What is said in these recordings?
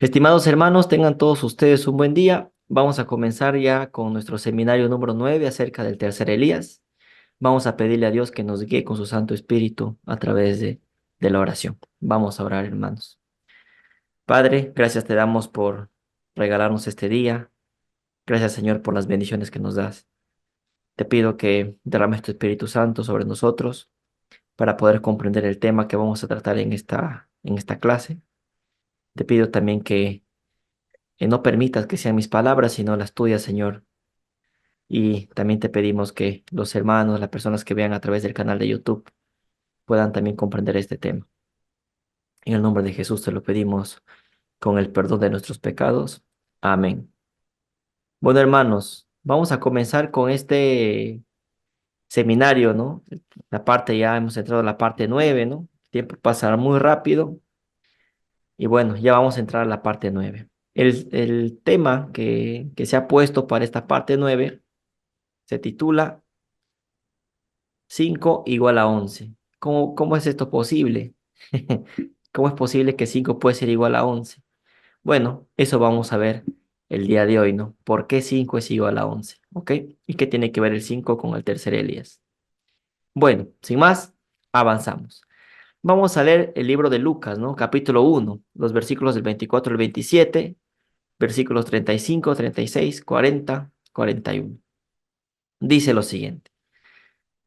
Estimados hermanos, tengan todos ustedes un buen día. Vamos a comenzar ya con nuestro seminario número 9 acerca del tercer Elías. Vamos a pedirle a Dios que nos guíe con su Santo Espíritu a través de la oración. Vamos a orar, hermanos. Padre, gracias te damos por regalarnos este día. Gracias, Señor, por las bendiciones que nos das. Te pido que derrames tu Espíritu Santo sobre nosotros para poder comprender el tema que vamos a tratar en esta clase. Te pido también que no permitas que sean mis palabras, sino las tuyas, Señor. Y también te pedimos que los hermanos, las personas que vean a través del canal de YouTube, puedan también comprender este tema. En el nombre de Jesús te lo pedimos con el perdón de nuestros pecados. Amén. Bueno, hermanos, vamos a comenzar con este seminario, ¿no? Ya hemos entrado a la parte 9, ¿no? El tiempo pasa muy rápido y bueno, ya vamos a entrar a la parte 9. El tema que se ha puesto para esta parte 9 se titula 5 igual a 11. ¿Cómo es esto posible? ¿Cómo es posible que 5 puede ser igual a 11? Bueno, eso vamos a ver el día de hoy, ¿no? ¿Por qué 5 es igual a 11? ¿Ok? ¿Y qué tiene que ver el 5 con el tercer Elías? Bueno, sin más, avanzamos. Vamos a leer el libro de Lucas, ¿no? Capítulo 1, los versículos del 24 al 27, versículos 35, 36, 40, 41. Dice lo siguiente.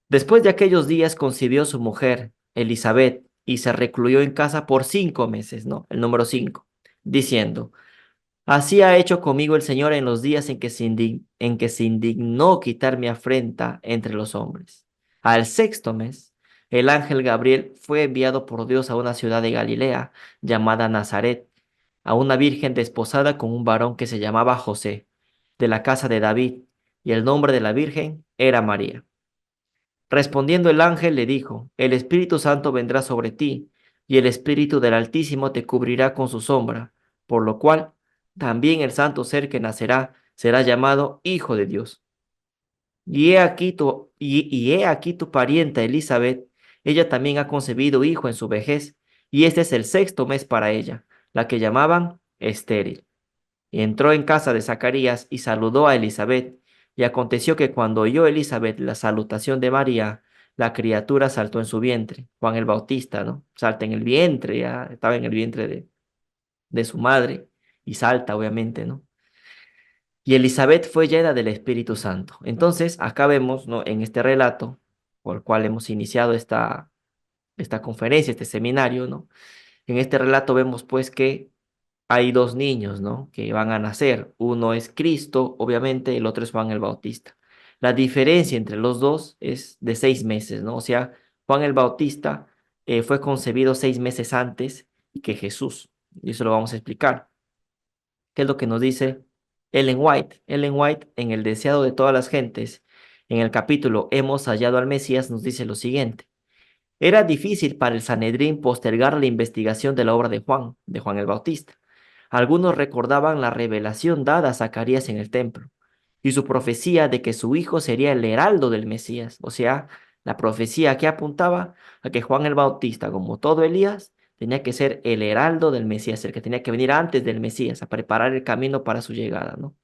Después de aquellos días concibió su mujer, Elizabeth, y se recluyó en casa por 5 meses, ¿no? El número 5, diciendo, así ha hecho conmigo el Señor en los días en que se indignó quitar mi afrenta entre los hombres. Al sexto mes, el ángel Gabriel fue enviado por Dios a una ciudad de Galilea llamada Nazaret, a una virgen desposada con un varón que se llamaba José, de la casa de David, y el nombre de la virgen era María. Respondiendo el ángel le dijo, el Espíritu Santo vendrá sobre ti, y el Espíritu del Altísimo te cubrirá con su sombra, por lo cual también el santo ser que nacerá será llamado Hijo de Dios. Y he aquí tu parienta Elizabeth, ella también ha concebido hijo en su vejez, y este es el sexto mes para ella, la que llamaban estéril. Y entró en casa de Zacarías y saludó a Elizabeth. Y aconteció que cuando oyó Elizabeth la salutación de María, la criatura saltó en su vientre. Juan el Bautista, ¿no? Salta en el vientre, ya estaba en el vientre de su madre y salta, obviamente, ¿no? Y Elizabeth fue llena del Espíritu Santo. Entonces, acá vemos, ¿no? En este relato, por el cual hemos iniciado esta conferencia, este seminario, ¿no? En este relato vemos pues que hay dos niños, ¿no? Que van a nacer. Uno es Cristo, obviamente, el otro es Juan el Bautista. La diferencia entre los dos es de 6 meses, ¿no? O sea, Juan el Bautista fue concebido 6 meses antes que Jesús. Y eso lo vamos a explicar. ¿Qué es lo que nos dice Ellen White? Ellen White, en El deseado de todas las gentes, en el capítulo Hemos hallado al Mesías, nos dice lo siguiente. Era difícil para el Sanedrín postergar la investigación de la obra de Juan el Bautista. Algunos recordaban la revelación dada a Zacarías en el templo y su profecía de que su hijo sería el heraldo del Mesías, o sea, la profecía que apuntaba a que Juan el Bautista, como todo Elías, tenía que ser el heraldo del Mesías, el que tenía que venir antes del Mesías a preparar el camino para su llegada, ¿no?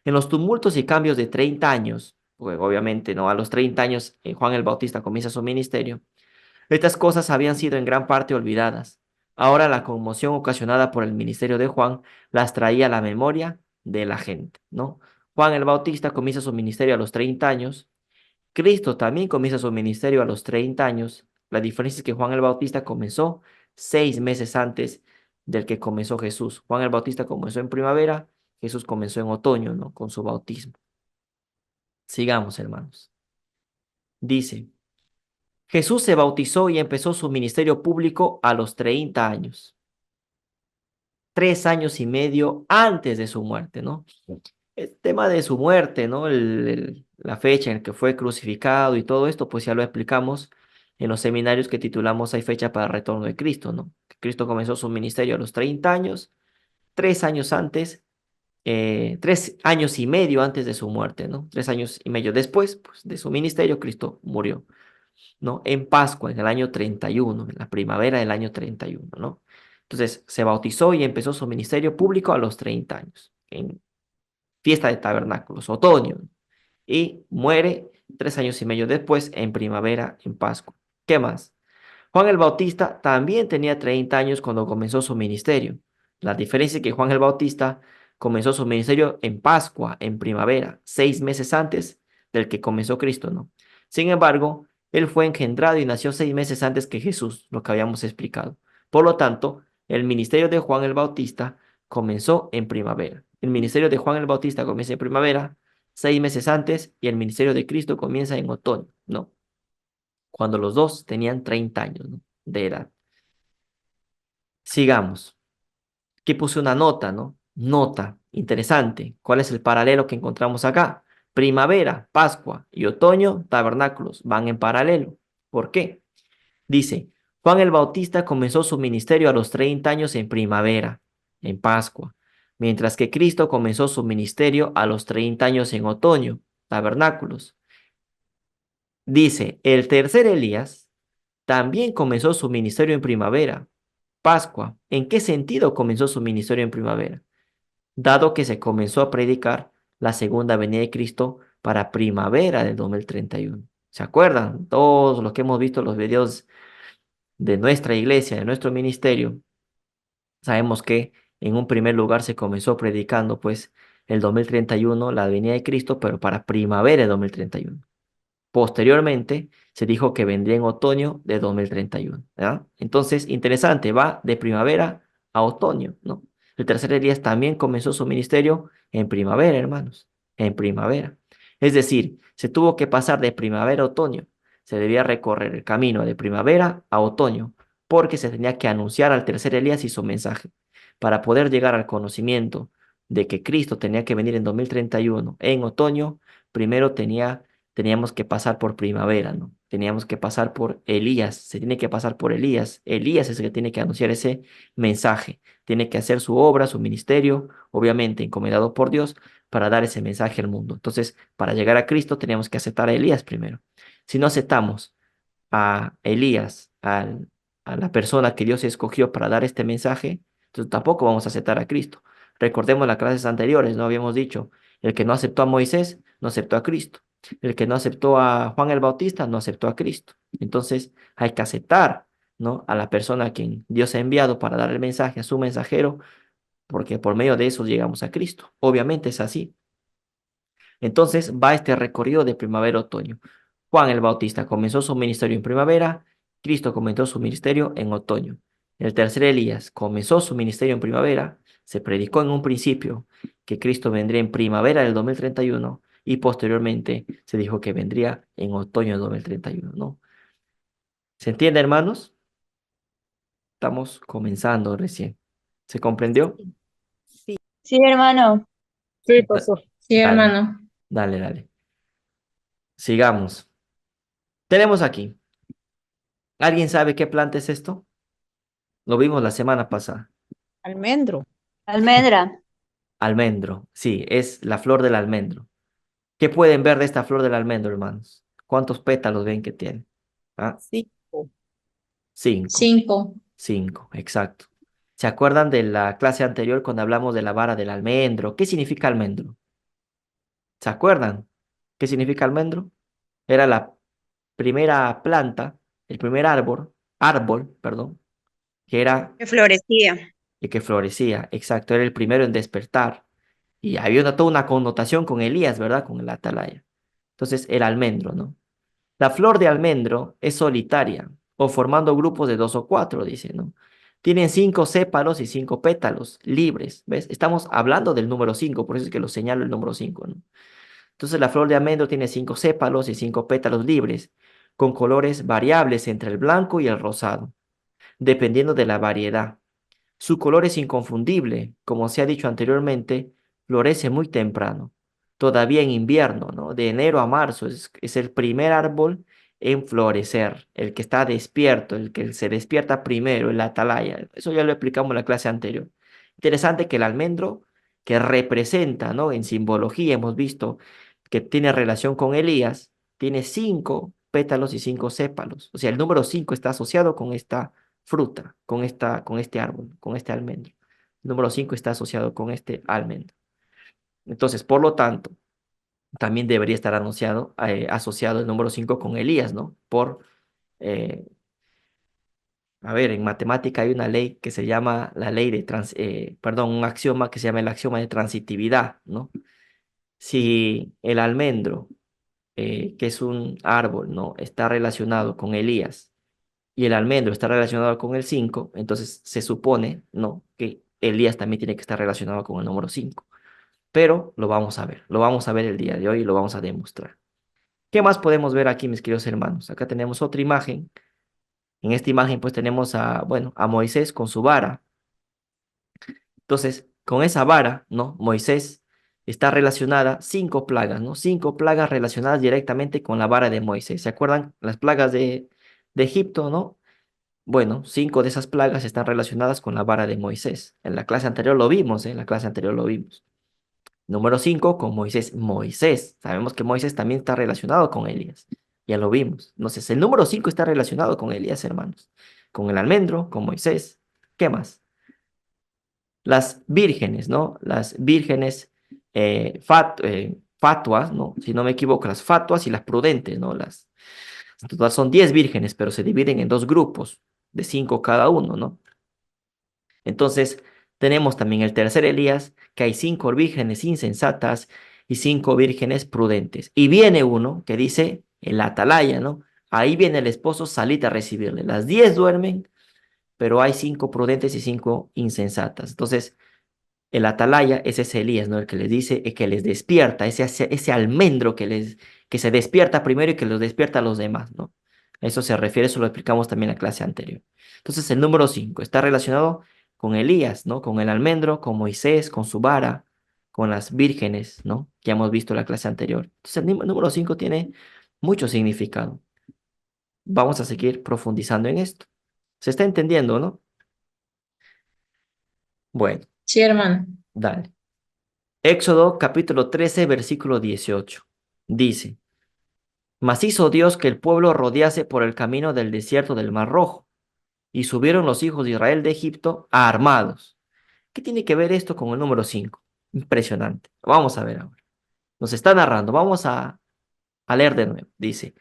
En los tumultos y cambios de 30 años, pues obviamente, ¿no? A los 30 años Juan el Bautista comienza su ministerio. Estas cosas habían sido en gran parte olvidadas. Ahora la conmoción ocasionada por el ministerio de Juan las traía a la memoria de la gente, ¿no? Juan el Bautista comienza su ministerio a los 30 años. Cristo también comienza su ministerio a los 30 años. La diferencia es que Juan el Bautista comenzó 6 meses antes del que comenzó Jesús. Juan el Bautista comenzó en primavera, Jesús comenzó en otoño, ¿no? Con su bautismo. Sigamos, hermanos. Dice. Jesús se bautizó y empezó su ministerio público a los 30 años, 3 años y medio antes de su muerte, ¿no? El tema de su muerte, ¿no? La fecha en que fue crucificado y todo esto, pues ya lo explicamos en los seminarios que titulamos Hay fecha para el retorno de Cristo, ¿no? Cristo comenzó su ministerio a los 30 años, 3 años antes, 3 años y medio antes de su muerte, ¿no? 3 años y medio después, pues, de su ministerio, Cristo murió. ¿No? En Pascua, en el año 31, en la primavera del año 31, ¿no? Entonces se bautizó y empezó su ministerio público a los 30 años, en fiesta de tabernáculos, otoño, y muere 3 años y medio después, en primavera, en Pascua. ¿Qué más? Juan el Bautista también tenía 30 años cuando comenzó su ministerio. La diferencia es que Juan el Bautista comenzó su ministerio en Pascua, en primavera, 6 meses antes del que comenzó Cristo, ¿no? Sin embargo, él fue engendrado y nació 6 meses antes que Jesús, lo que habíamos explicado. Por lo tanto, el ministerio de Juan el Bautista comenzó en primavera. El ministerio de Juan el Bautista comienza en primavera, 6 meses antes, y el ministerio de Cristo comienza en otoño, ¿no? Cuando los dos tenían 30 años, ¿no? De edad. Sigamos. Aquí puse una nota, ¿no? Nota, interesante. ¿Cuál es el paralelo que encontramos acá? Primavera, Pascua y otoño, tabernáculos, van en paralelo. ¿Por qué? Dice, Juan el Bautista comenzó su ministerio a los 30 años en primavera, en Pascua, mientras que Cristo comenzó su ministerio a los 30 años en otoño, tabernáculos. Dice, el tercer Elías también comenzó su ministerio en primavera, Pascua. ¿En qué sentido comenzó su ministerio en primavera? Dado que se comenzó a predicar la segunda venida de Cristo para primavera del 2031. ¿Se acuerdan? Todos los que hemos visto los videos de nuestra iglesia, de nuestro ministerio, sabemos que en un primer lugar se comenzó predicando pues el 2031 la venida de Cristo, pero para primavera del 2031. Posteriormente, se dijo que vendría en otoño de 2031, ¿verdad? Entonces, interesante, va de primavera a otoño, ¿no? El tercer Elías también comenzó su ministerio en primavera, hermanos, en primavera. Es decir, se tuvo que pasar de primavera a otoño. Se debía recorrer el camino de primavera a otoño, porque se tenía que anunciar al tercer Elías y su mensaje. Para poder llegar al conocimiento de que Cristo tenía que venir en 2031 en otoño, primero teníamos que pasar por primavera, ¿no? Teníamos que pasar por Elías, se tiene que pasar por Elías. Elías es el que tiene que anunciar ese mensaje, tiene que hacer su obra, su ministerio, obviamente encomendado por Dios, para dar ese mensaje al mundo. Entonces, para llegar a Cristo teníamos que aceptar a Elías primero. Si no aceptamos a Elías, a la persona que Dios escogió para dar este mensaje, entonces tampoco vamos a aceptar a Cristo. Recordemos las clases anteriores, ¿no? Habíamos dicho, el que no aceptó a Moisés, no aceptó a Cristo. El que no aceptó a Juan el Bautista, no aceptó a Cristo. Entonces hay que aceptar, ¿no? A la persona a quien Dios ha enviado para dar el mensaje, a su mensajero, porque por medio de eso llegamos a Cristo. Obviamente es así. Entonces va este recorrido de primavera-otoño. Juan el Bautista comenzó su ministerio en primavera, Cristo comenzó su ministerio en otoño. El tercer Elías comenzó su ministerio en primavera, se predicó en un principio que Cristo vendría en primavera del 2031 y posteriormente se dijo que vendría en otoño del 2031, ¿no? ¿Se entiende, hermanos? Estamos comenzando recién. ¿Se comprendió? Sí, Sí, hermano. sí, Da- pastor. Sí, Dale, hermano. dale, dale. Sigamos. Tenemos aquí. ¿Alguien sabe qué planta es esto? Lo vimos la semana pasada. Almendro. Almendra. Almendro. Sí, es la flor del almendro. ¿Qué pueden ver de esta flor del almendro, hermanos? ¿Cuántos pétalos ven que tiene? Ah, 5. 5. 5. 5, exacto. ¿Se acuerdan de la clase anterior cuando hablamos de la vara del almendro? ¿Qué significa almendro? ¿Se acuerdan? ¿Qué significa almendro? Era la primera planta, el primer árbol, perdón, que era Que florecía. y que florecía. Exacto, era el primero en despertar. Y había toda una connotación con Elías, ¿verdad? Con el atalaya. Entonces, el almendro, ¿no? La flor de almendro es solitaria o formando grupos de dos o cuatro, dice, ¿no? Tienen 5 sépalos y 5 pétalos libres, ¿ves? Estamos hablando del número 5, por eso es que lo señalo el número 5, ¿no? Entonces, la flor de almendro tiene 5 sépalos y 5 pétalos libres, con colores variables entre el blanco y el rosado, dependiendo de la variedad. Su color es inconfundible, como se ha dicho anteriormente, florece muy temprano, todavía en invierno, ¿no? De enero a marzo es el primer árbol en florecer, el que está despierto, el que se despierta primero, el atalaya. Eso ya lo explicamos en la clase anterior. Interesante que el almendro, que representa, ¿no? En simbología hemos visto que tiene relación con Elías, tiene 5 pétalos y 5 sépalos. O sea, el número 5 está asociado con esta fruta, con este árbol, con este almendro. El número 5 está asociado con este almendro. Entonces, por lo tanto, también debería estar asociado el número 5 con Elías, ¿no? Eh, a ver, en matemática hay una ley que se llama la ley perdón, un axioma que se llama el axioma de transitividad, ¿no? Si el almendro, que es un árbol, ¿no? Está relacionado con Elías y el almendro está relacionado con el 5, entonces se supone, ¿no? Que Elías también tiene que estar relacionado con el número 5. Pero lo vamos a ver el día de hoy y lo vamos a demostrar. ¿Qué más podemos ver aquí, mis queridos hermanos? Acá tenemos otra imagen. En esta imagen pues tenemos bueno, a Moisés con su vara. Entonces, con esa vara, ¿no? Moisés está relacionada 5 plagas, ¿no? 5 plagas relacionadas directamente con la vara de Moisés. ¿Se acuerdan? Las plagas de Egipto, ¿no? Bueno, 5 de esas plagas están relacionadas con la vara de Moisés. En la clase anterior lo vimos, ¿eh? En la clase anterior lo vimos. Número 5 con Moisés. Moisés. Sabemos que Moisés también está relacionado con Elías. Ya lo vimos. Entonces, el número 5 está relacionado con Elías, hermanos. Con el almendro, con Moisés. ¿Qué más? Las vírgenes, ¿no? Las vírgenes fatuas, ¿no? Si no me equivoco, las fatuas y las prudentes, ¿no? En total son 10 vírgenes, pero se dividen en 2 grupos de 5 cada uno, ¿no? Entonces, tenemos también el tercer Elías, que hay 5 vírgenes insensatas y 5 vírgenes prudentes. Y viene uno que dice, el atalaya, ¿no? Ahí viene el esposo, salid a recibirle. Las 10 duermen, pero hay 5 prudentes y 5 insensatas. Entonces, el atalaya es ese Elías, ¿no? El que les dice, el que les despierta, ese almendro que se despierta primero y que los despierta a los demás, ¿no? A eso se refiere, eso lo explicamos también en la clase anterior. Entonces, el número 5 está relacionado con Elías, ¿no? Con el almendro, con Moisés, con su vara, con las vírgenes, ¿no? Que hemos visto en la clase anterior. Entonces, el número 5 tiene mucho significado. Vamos a seguir profundizando en esto. ¿Se está entendiendo, no? Bueno, Sí, hermano. dale. Éxodo capítulo 13, versículo 18. Dice, mas hizo Dios que el pueblo rodease por el camino del desierto del Mar Rojo, y subieron los hijos de Israel de Egipto armados. ¿Qué tiene que ver esto con el número 5? Impresionante. Vamos a ver ahora. Nos está narrando. Vamos a leer de nuevo. Dice,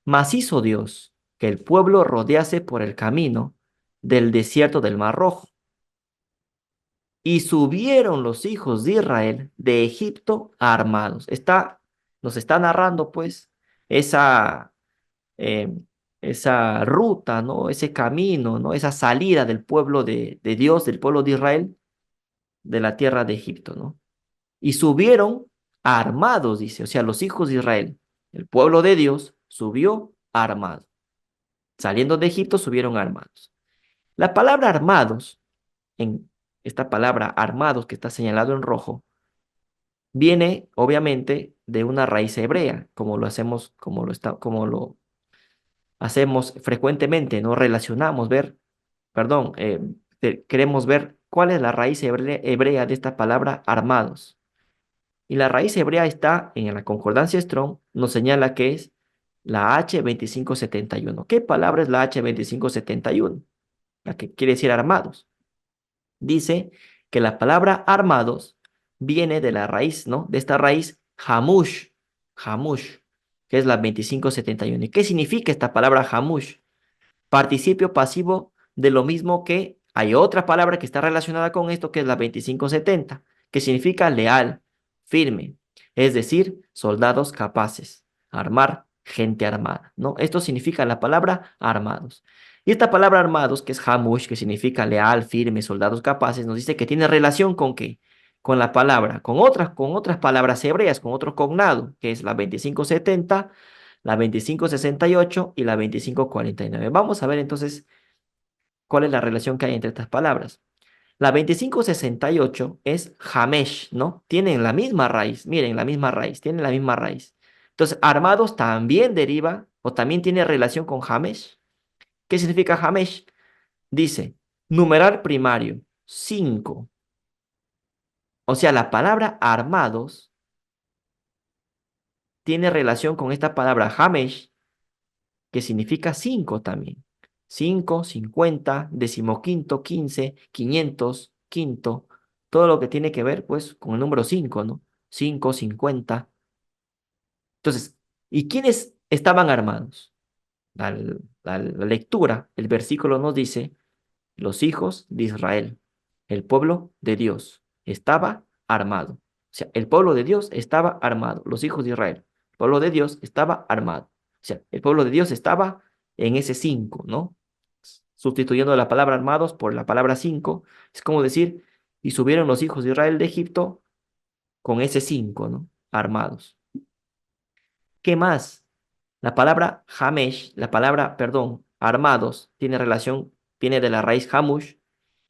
mas hizo Dios que el pueblo rodease por el camino del desierto del Mar Rojo, y subieron los hijos de Israel de Egipto armados. Nos está narrando pues esa, eh, esa ruta, ¿no? Ese camino, ¿no? Esa salida del pueblo de Dios, del pueblo de Israel, de la tierra de Egipto, ¿no? Y subieron armados, dice, o sea, los hijos de Israel, el pueblo de Dios subió armado. Saliendo de Egipto subieron armados. La palabra armados, en esta palabra armados que está señalado en rojo, viene obviamente de una raíz hebrea, como lo hacemos frecuentemente, no relacionamos perdón, queremos ver cuál es la raíz hebrea de esta palabra armados. Y la raíz hebrea está en la concordancia Strong, nos señala que es la H2571. ¿Qué palabra es la H2571? La que quiere decir armados. Dice que la palabra armados viene de la raíz, ¿no? De esta raíz hamush, que es la 2571. ¿Y qué significa esta palabra hamush? Participio pasivo de lo mismo que hay otra palabra que está relacionada con esto, que es la 2570, que significa leal, firme, es decir, soldados capaces, armar gente armada, ¿no? Esto significa la palabra armados. Y esta palabra armados, que es hamush, que significa leal, firme, soldados capaces, nos dice que tiene relación con qué? Con la palabra, con otras palabras hebreas, con otro cognado, que es la 2570, la 2568 y la 2549. Vamos a ver entonces cuál es la relación que hay entre estas palabras. La 2568 es Hamesh, ¿no? Tienen la misma raíz, miren, la misma raíz, tienen la misma raíz. Entonces, armados también deriva o también tiene relación con Hamesh. ¿Qué significa Hamesh? Dice, numeral primario, 5. O sea, la palabra armados tiene relación con esta palabra Hamesh, que significa 5 también. 5, 50, decimoquinto, 15, 500, quinto, todo lo que tiene que ver, pues, con el número 5, ¿no? 5, 50. Entonces, ¿y quiénes estaban armados? La lectura, el versículo nos dice, los hijos de Israel, el pueblo de Dios, estaba armado. O sea, el pueblo de Dios estaba armado, los hijos de Israel, el pueblo de Dios estaba armado. O sea, el pueblo de Dios estaba en ese 5, ¿no? Sustituyendo la palabra armados por la palabra 5, es como decir, y subieron los hijos de Israel de Egipto con ese 5, ¿no? Armados. ¿Qué más? La palabra Hamesh, la palabra, perdón, armados, tiene relación, viene de la raíz Hamush,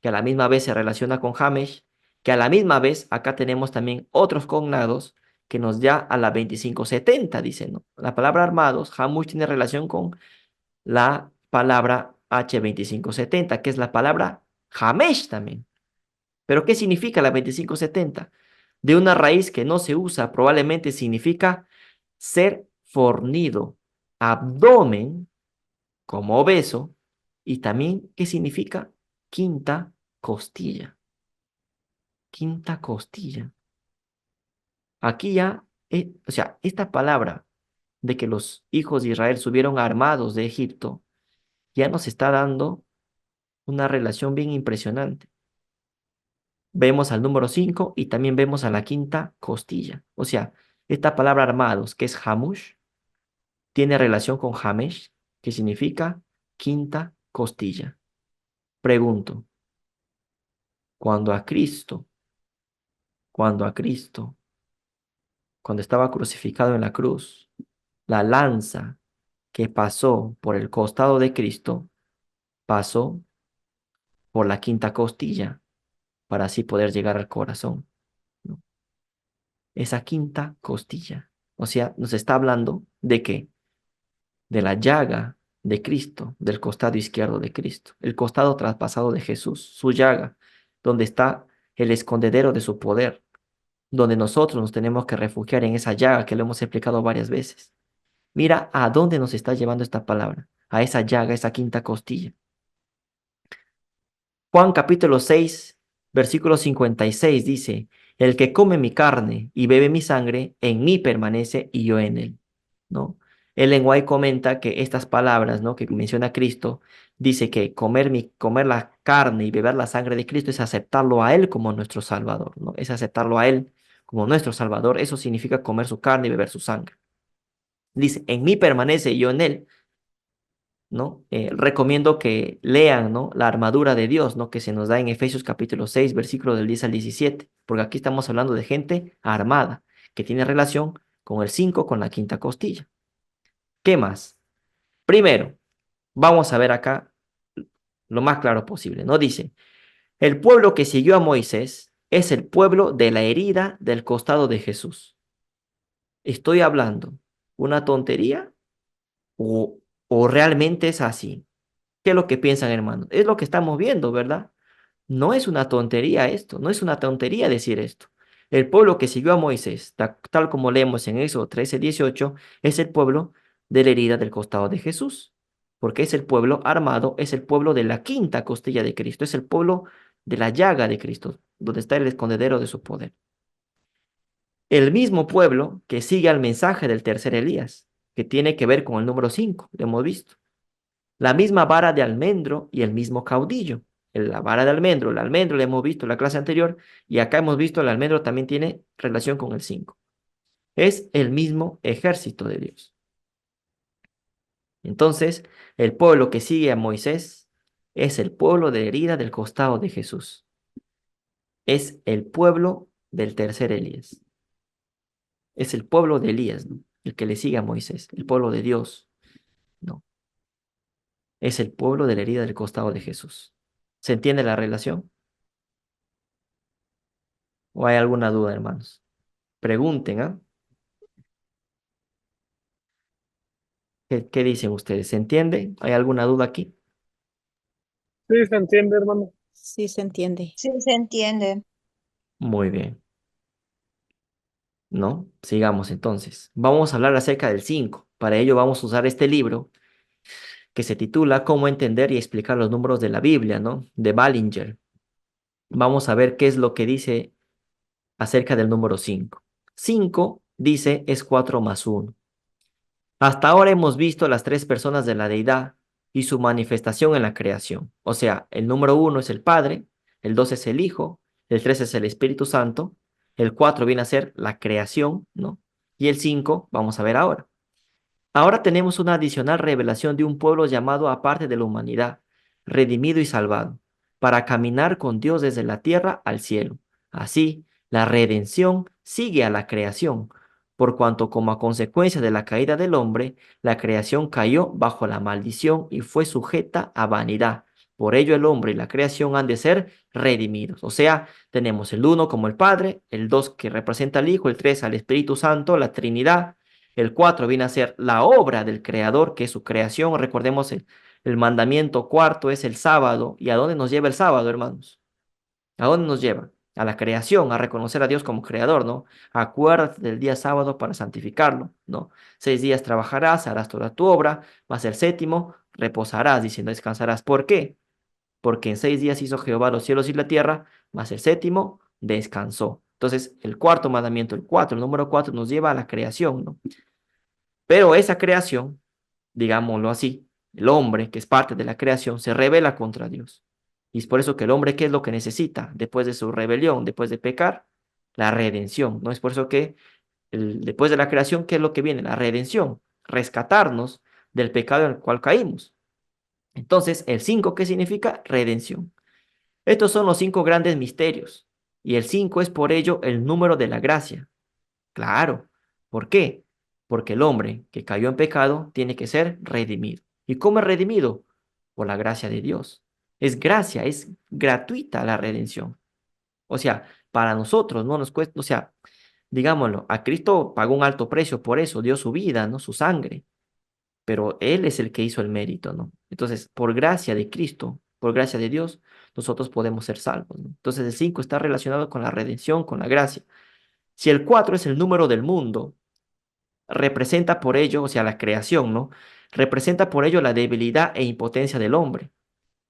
que a la misma vez se relaciona con Hamesh, que a la misma vez acá tenemos también otros cognados que nos da a la 2570, dice, ¿no? La palabra armados, Hamush tiene relación con la palabra H2570, que es la palabra Hamesh también. ¿Pero qué significa la 2570? De una raíz que no se usa, probablemente significa ser fornido, abdomen como obeso, y también, ¿qué significa? Quinta costilla. Quinta costilla. Aquí ya, o sea, esta palabra de que los hijos de Israel subieron armados de Egipto, ya nos está dando una relación bien impresionante. Vemos al número 5 y también vemos a la quinta costilla. O sea, esta palabra armados, que es hamush, tiene relación con hamesh, que significa quinta costilla. Pregunto, cuando a Cristo, cuando a Cristo, cuando estaba crucificado en la cruz, la lanza que pasó por el costado de Cristo pasó por la quinta costilla para así poder llegar al corazón, ¿no? Esa quinta costilla. O sea, nos está hablando de que de la llaga de Cristo, del costado izquierdo de Cristo, el costado traspasado de Jesús, su llaga, donde está el escondedero de su poder, donde nosotros nos tenemos que refugiar en esa llaga que lo hemos explicado varias veces. Mira a dónde nos está llevando esta palabra, a esa llaga, esa quinta costilla. Juan capítulo 6, versículo 56 dice, el que come mi carne y bebe mi sangre, en mí permanece y yo en él, ¿no? Ellen White comenta que estas palabras, ¿no?, que menciona Cristo, dice que comer la carne y beber la sangre de Cristo es aceptarlo a Él como nuestro Salvador, ¿no? Es aceptarlo a Él como nuestro Salvador. Eso significa comer su carne y beber su sangre. Dice, en mí permanece y yo en Él, ¿no? Recomiendo que lean, ¿no?, la armadura de Dios, ¿no?, que se nos da en Efesios capítulo 6, versículo del 10 al 17, porque aquí estamos hablando de gente armada, que tiene relación con el 5, con la quinta costilla. ¿Qué más? Primero, vamos a ver acá lo más claro posible, ¿no? Dice, el pueblo que siguió a Moisés es el pueblo de la herida del costado de Jesús. ¿Estoy hablando una tontería o, o realmente es así? ¿Qué es lo que piensan, hermanos? Es lo que estamos viendo, ¿verdad? No es una tontería esto, no es una tontería decir esto. El pueblo que siguió a Moisés, tal como leemos en Éxodo 13:18, es el pueblo de la herida del costado de Jesús, porque es el pueblo armado, es el pueblo de la quinta costilla de Cristo, es el pueblo de la llaga de Cristo, donde está el escondedero de su poder. El mismo pueblo que sigue al mensaje del tercer Elías, que tiene que ver con el número 5, lo hemos visto. La misma vara de almendro y el mismo caudillo. La vara de almendro, el almendro lo hemos visto en la clase anterior y acá hemos visto el almendro también tiene relación con el 5. Es el mismo ejército de Dios. Entonces, el pueblo que sigue a Moisés es el pueblo de herida del costado de Jesús. Es el pueblo del tercer Elías. Es el pueblo de Elías, ¿no?, el que le sigue a Moisés, el pueblo de Dios, ¿no? Es el pueblo de la herida del costado de Jesús. ¿Se entiende la relación? ¿O hay alguna duda, hermanos? Pregunten, ¿ah? ¿Qué dicen ustedes? ¿Se entiende? ¿Hay alguna duda aquí? Sí, se entiende, hermano. Sí, se entiende. Sí, se entiende. Muy bien, ¿no? Sigamos entonces. Vamos a hablar acerca del 5. Para ello vamos a usar este libro que se titula Cómo entender y explicar los números de la Biblia, ¿no? De Ballinger. Vamos a ver qué es lo que dice acerca del número 5. 5 dice es 4 más 1. Hasta ahora hemos visto las tres personas de la deidad y su manifestación en la creación. O sea, el número 1 es el Padre, el 2 es el Hijo, el 3 es el Espíritu Santo, el 4 viene a ser la creación, ¿no? Y el 5 vamos a ver ahora. Ahora tenemos una adicional revelación de un pueblo llamado aparte de la humanidad, redimido y salvado, para caminar con Dios desde la tierra al cielo. Así, la redención sigue a la creación, por cuanto como a consecuencia de la caída del hombre, la creación cayó bajo la maldición y fue sujeta a vanidad. Por ello el hombre y la creación han de ser redimidos. O sea, tenemos el uno como el Padre, el 2 que representa al Hijo, el 3 al Espíritu Santo, la Trinidad. El 4 viene a ser la obra del Creador, que es su creación. Recordemos, el mandamiento cuarto es el sábado. ¿Y a dónde nos lleva el sábado, hermanos? ¿A dónde nos lleva? A la creación, a reconocer a Dios como creador, ¿no? Acuérdate del día sábado para santificarlo, ¿no? 6 días trabajarás, harás toda tu obra, mas el séptimo reposarás, diciendo descansarás. ¿Por qué? Porque en 6 días hizo Jehová los cielos y la tierra, mas el séptimo descansó. Entonces, el cuarto mandamiento, el 4, el número 4 nos lleva a la creación, ¿no? Pero esa creación, digámoslo así, el hombre, que es parte de la creación, se rebela contra Dios. Y es por eso que el hombre, ¿qué es lo que necesita después de su rebelión, después de pecar? La redención, ¿no? Es por eso que después de la creación, ¿qué es lo que viene? La redención, rescatarnos del pecado en el cual caímos. Entonces, el 5, ¿qué significa? Redención. Estos son los 5 grandes misterios. Y el 5 es por ello el número de la gracia. Claro. ¿Por qué? Porque el hombre que cayó en pecado tiene que ser redimido. ¿Y cómo es redimido? Por la gracia de Dios. Es gracia, es gratuita la redención. O sea, para nosotros no nos cuesta, o sea, digámoslo, a Cristo pagó un alto precio por eso, dio su vida, ¿no? Su sangre, pero Él es el que hizo el mérito, ¿no? Entonces, por gracia de Cristo, por gracia de Dios, nosotros podemos ser salvos, ¿no? Entonces, el 5 está relacionado con la redención, con la gracia. Si el 4 es el número del mundo, representa por ello, o sea, la creación, ¿no? Representa por ello la debilidad e impotencia del hombre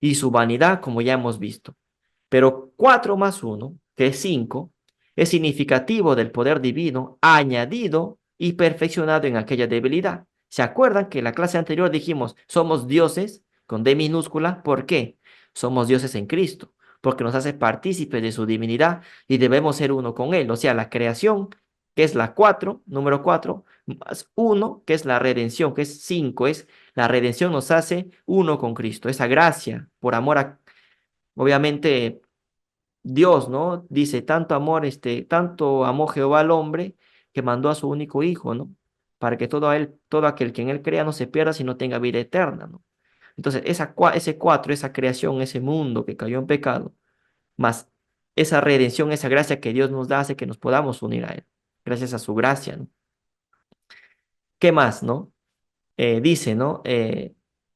y su vanidad, como ya hemos visto. Pero 4 más 1, que es 5, es significativo del poder divino añadido y perfeccionado en aquella debilidad. ¿Se acuerdan que en la clase anterior dijimos, somos dioses con D minúscula? ¿Por qué? Somos dioses en Cristo, porque nos hace partícipes de su divinidad y debemos ser uno con Él. O sea, la creación, que es la 4, número 4, más 1, que es la redención, que es 5, es la redención nos hace uno con Cristo. Esa gracia, por amor a, obviamente, Dios, ¿no? Dice, tanto amó Jehová al hombre que mandó a su único hijo, ¿no? Para que todo aquel que en él crea no se pierda, sino tenga vida eterna, ¿no? Entonces, ese 4, esa creación, ese mundo que cayó en pecado, más esa redención, esa gracia que Dios nos da, hace que nos podamos unir a Él, gracias a su gracia, ¿no? ¿Qué más, no? Dice, ¿no?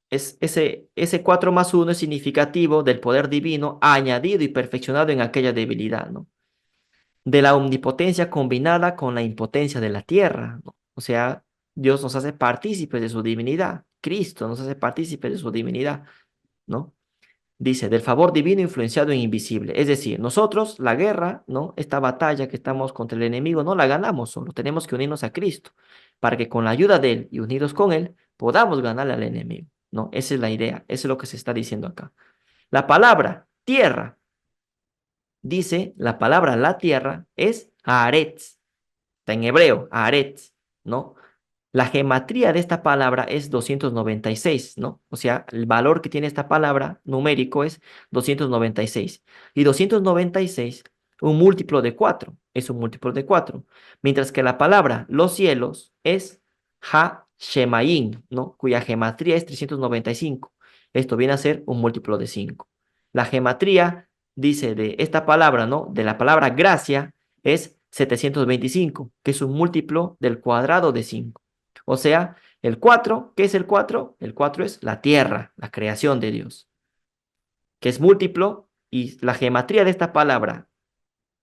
Ese 4 más 1 es significativo del poder divino añadido y perfeccionado en aquella debilidad, ¿no? De la omnipotencia combinada con la impotencia de la tierra, ¿no? O sea, Dios nos hace partícipes de su divinidad, Cristo nos hace partícipes de su divinidad, ¿no? Dice, del favor divino influenciado en invisible. Es decir, nosotros la guerra, ¿no? Esta batalla que estamos contra el enemigo, no la ganamos solo, tenemos que unirnos a Cristo para que con la ayuda de Él y unidos con Él podamos ganarle al enemigo, ¿no? Esa es la idea, eso es lo que se está diciendo acá. La palabra tierra, dice, la palabra la tierra es Haaretz, está en hebreo, Haaretz, ¿no? La gematría de esta palabra es 296, ¿no? O sea, el valor que tiene esta palabra numérico es 296. Y 296, un múltiplo de 4, es un múltiplo de 4. Mientras que la palabra los cielos es Ha-Shemayin, ¿no? Cuya gematría es 395. Esto viene a ser un múltiplo de 5. La gematría, dice de esta palabra, ¿no? De la palabra gracia es 725, que es un múltiplo del cuadrado de 5. O sea, el 4, ¿qué es el 4? El 4 es la tierra, la creación de Dios, que es múltiplo, y la gematría de esta palabra,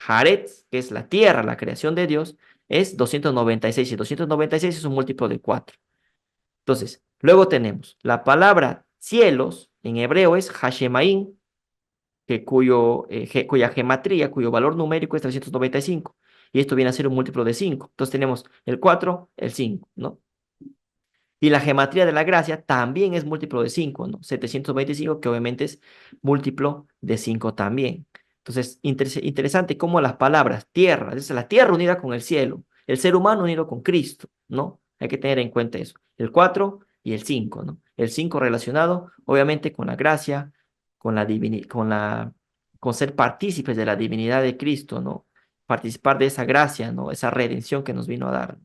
Haaretz, que es la tierra, la creación de Dios, es 296, y 296 es un múltiplo de 4. Entonces, Luego tenemos la palabra cielos, en hebreo es Hashemaim, cuya gematría, cuyo valor numérico es 395. Y esto viene a ser un múltiplo de 5. Entonces tenemos el 4, el 5, ¿no? Y la gematría de la gracia también es múltiplo de 5, ¿no? 725, que obviamente es múltiplo de 5 también. Entonces, interesante cómo las palabras tierra, es la tierra unida con el cielo, el ser humano unido con Cristo, ¿no? Hay que tener en cuenta eso. El 4 y el 5, ¿no? El 5 relacionado, obviamente, con la gracia, con la con ser partícipes de la divinidad de Cristo, ¿no? Participar de esa gracia, ¿no? Esa redención que nos vino a dar.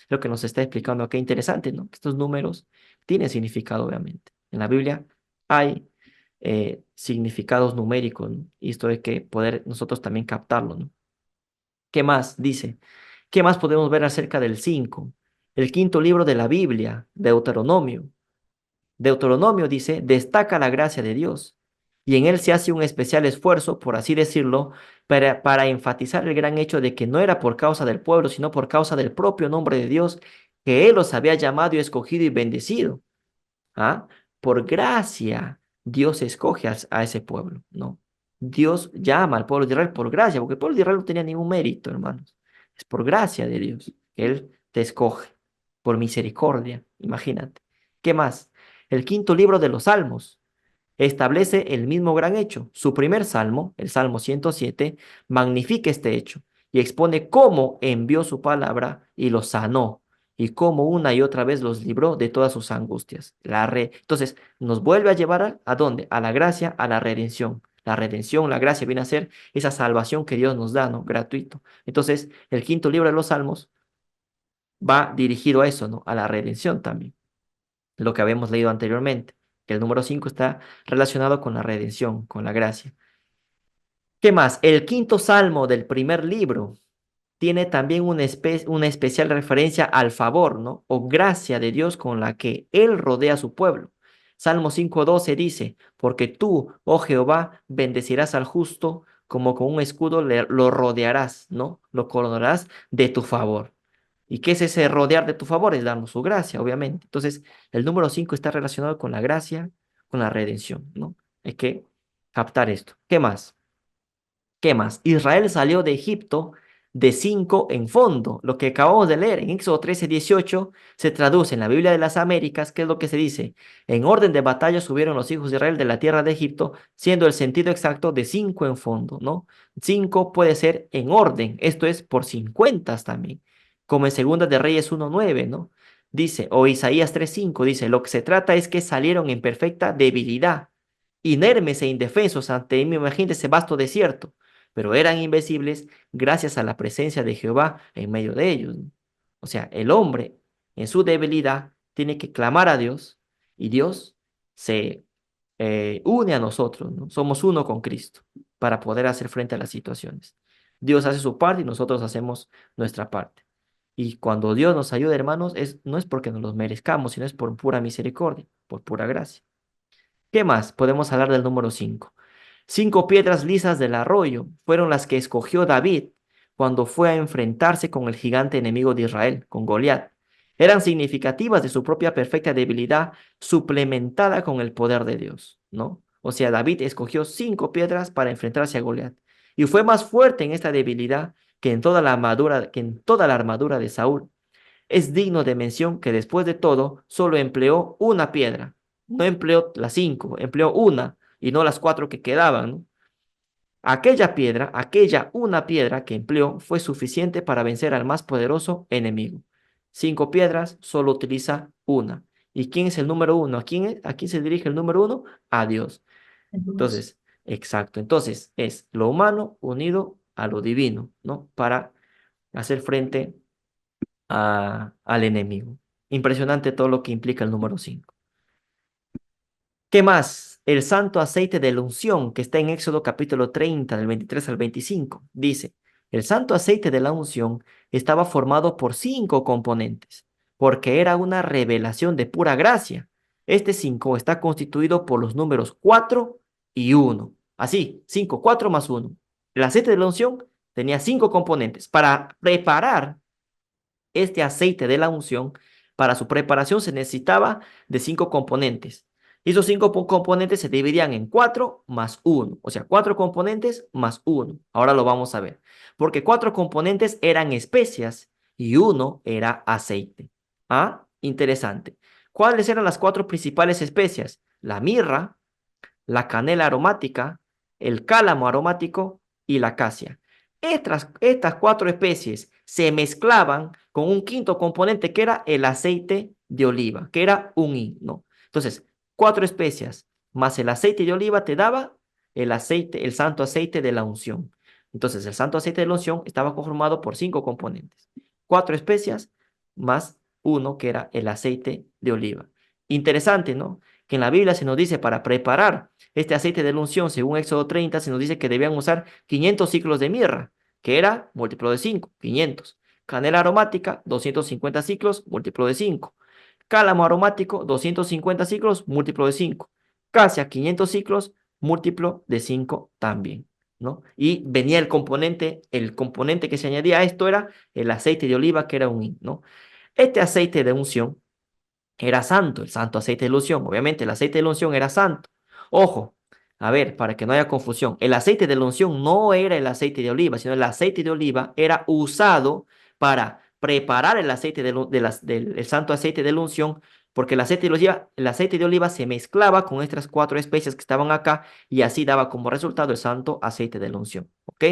Lo que nos está explicando acá, interesante, ¿no? Que estos números tienen significado, obviamente. En la Biblia hay significados numéricos, ¿no? Y esto hay que poder nosotros también captarlo, ¿no? ¿Qué más dice? ¿Qué más podemos ver acerca del 5? El quinto libro de la Biblia, Deuteronomio. Deuteronomio dice, destaca la gracia de Dios y en él se hace un especial esfuerzo, por así decirlo, para enfatizar el gran hecho de que no era por causa del pueblo, sino por causa del propio nombre de Dios, que él los había llamado y escogido y bendecido. ¿Ah? Por gracia, Dios escoge a ese pueblo, ¿no? Dios llama al pueblo de Israel por gracia, porque el pueblo de Israel no tenía ningún mérito, hermanos. Es por gracia de Dios que Él te escoge, por misericordia, imagínate. ¿Qué más? El quinto libro de los Salmos establece el mismo gran hecho. Su primer salmo, el Salmo 107, magnifica este hecho y expone cómo envió su palabra y los sanó y cómo una y otra vez los libró de todas sus angustias. Entonces, nos vuelve a llevar ¿a dónde? A la gracia, a la redención. La redención, la gracia viene a ser esa salvación que Dios nos da, ¿no? Gratuito. Entonces, el quinto libro de los Salmos va dirigido a eso, ¿no? A la redención también, lo que habíamos leído anteriormente, que el número 5 está relacionado con la redención, con la gracia. ¿Qué más? El quinto salmo del primer libro tiene también una especial referencia al favor, ¿no? O gracia de Dios con la que Él rodea a su pueblo. Salmo 5:12 dice, porque tú, oh Jehová, bendecirás al justo, como con un escudo lo rodearás, ¿no? Lo coronarás de tu favor. ¿Y qué es ese rodear de tu favor? Es darnos su gracia, obviamente. Entonces, el número 5 está relacionado con la gracia, con la redención, ¿no? Hay que captar esto. ¿Qué más? ¿Qué más? Israel salió de Egipto de 5 en fondo. Lo que acabamos de leer en Éxodo 13:18 se traduce en la Biblia de las Américas. ¿Qué es lo que se dice? En orden de batalla subieron los hijos de Israel de la tierra de Egipto, siendo el sentido exacto de 5 en fondo, ¿no? 5 puede ser en orden, esto es por 50 también, como en Segunda de Reyes 1:9, ¿no? Dice, o Isaías 3:5 dice, lo que se trata es que salieron en perfecta debilidad, inermes e indefensos ante, me imagino, ese vasto desierto, pero eran invencibles gracias a la presencia de Jehová en medio de ellos, ¿no? O sea, el hombre en su debilidad tiene que clamar a Dios y Dios se une a nosotros, ¿no? Somos uno con Cristo para poder hacer frente a las situaciones. Dios hace su parte y nosotros hacemos nuestra parte. Y cuando Dios nos ayuda, hermanos, no es porque nos los merezcamos, sino es por pura misericordia, por pura gracia. ¿Qué más? Podemos hablar del número 5. 5 piedras lisas del arroyo fueron las que escogió David cuando fue a enfrentarse con el gigante enemigo de Israel, con Goliat. Eran significativas de su propia perfecta debilidad, suplementada con el poder de Dios, ¿no? O sea, David escogió 5 piedras para enfrentarse a Goliat y fue más fuerte en esta debilidad que en toda la armadura de Saúl. Es digno de mención que después de todo solo empleó una piedra, no empleó las 5, empleó una y no las 4 que quedaban, ¿no? Aquella una piedra que empleó fue suficiente para vencer al más poderoso enemigo. 5 piedras, solo utiliza una. ¿Y quién es el número 1? ¿A quién se dirige el número 1? A Dios. Entonces, exacto. Entonces, es lo humano unido a lo divino, ¿no? Para hacer frente al enemigo. Impresionante todo lo que implica el número 5. ¿Qué más? El santo aceite de la unción que está en Éxodo capítulo 30, del 23 al 25. Dice, el santo aceite de la unción estaba formado por 5 componentes, porque era una revelación de pura gracia. Este 5 está constituido por los números 4 y 1. Así, 5, 4 más 1. El aceite de la unción tenía 5 componentes. Para preparar este aceite de la unción, Para su preparación se necesitaba de 5 componentes. Y esos 5 componentes se dividían en 4 más 1. O sea, 4 componentes más 1. Ahora lo vamos a ver. Porque 4 componentes eran especias y 1 era aceite. Ah, interesante. ¿Cuáles eran las 4 principales especias? La mirra, la canela aromática, el cálamo aromático y la acacia. Estas 4 especies se mezclaban con un quinto componente que era el aceite de oliva, que era un himno. Entonces, 4 especias más el aceite de oliva te daba el aceite, el santo aceite de la unción. Entonces, el santo aceite de la unción estaba conformado por 5 componentes. 4 especias más uno que era el aceite de oliva. Interesante, ¿no? Que en la Biblia se nos dice para preparar este aceite de la unción, según Éxodo 30, se nos dice que debían usar 500 ciclos de mirra, que era múltiplo de 5, 500. Canela aromática, 250 ciclos, múltiplo de 5. Cálamo aromático, 250 ciclos, múltiplo de 5. Casia, 500 ciclos, múltiplo de 5 también, ¿no? Y venía el componente que se añadía a esto era el aceite de oliva, que era un hin, ¿no? Este aceite de unción era santo, el santo aceite de unción. Obviamente, el aceite de unción era santo. Ojo, a ver, para que no haya confusión, el aceite de unción no era el aceite de oliva, sino el aceite de oliva era usado para preparar el aceite del el santo aceite de unción, porque el aceite de oliva se mezclaba con estas 4 especies que estaban acá y así daba como resultado el santo aceite de unción. ¿Ok?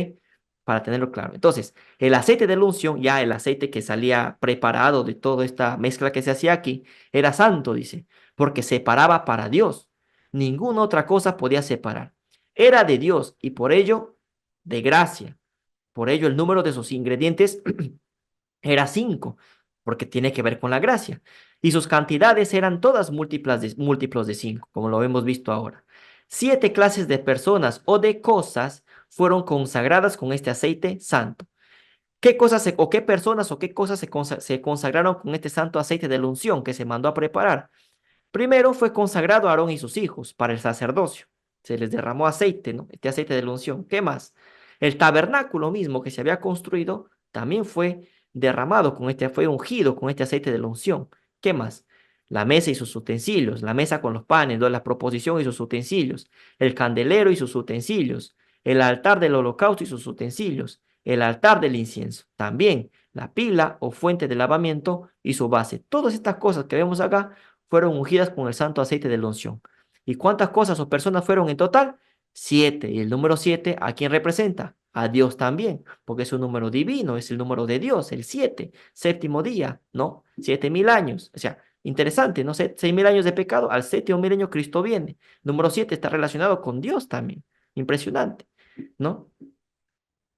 Para tenerlo claro. Entonces, el aceite de unción, ya el aceite que salía preparado de toda esta mezcla que se hacía aquí, era santo, dice, porque separaba para Dios. Ninguna otra cosa podía separar. Era de Dios y por ello de gracia. Por ello el número de sus ingredientes era 5, porque tiene que ver con la gracia. Y sus cantidades eran todas múltiplos de 5, como lo hemos visto ahora. 7 clases de personas o de cosas fueron consagradas con este aceite santo. ¿Qué cosas o qué personas o qué cosas se consagraron con este santo aceite de la unción que se mandó a preparar? Primero fue consagrado Aarón y sus hijos para el sacerdocio. Se les derramó aceite, ¿no? Este aceite de la unción. ¿Qué más? El tabernáculo mismo que se había construido también fue derramado fue ungido con este aceite de la unción. ¿Qué más? La mesa y sus utensilios, la mesa con los panes, ¿no? La proposición y sus utensilios, el candelero y sus utensilios, el altar del holocausto y sus utensilios, el altar del incienso, también la pila o fuente de lavamiento y su base. Todas estas cosas que vemos acá fueron ungidas con el santo aceite de la unción. ¿Y cuántas cosas o personas fueron en total? 7. Y el número 7, ¿a quién representa? A Dios también, porque es un número divino, es el número de Dios, el 7, séptimo día, ¿no? 7.000 años. O sea, interesante, ¿no? 6.000 años de pecado, al séptimo milenio Cristo viene. Número 7 está relacionado con Dios también. Impresionante, ¿no?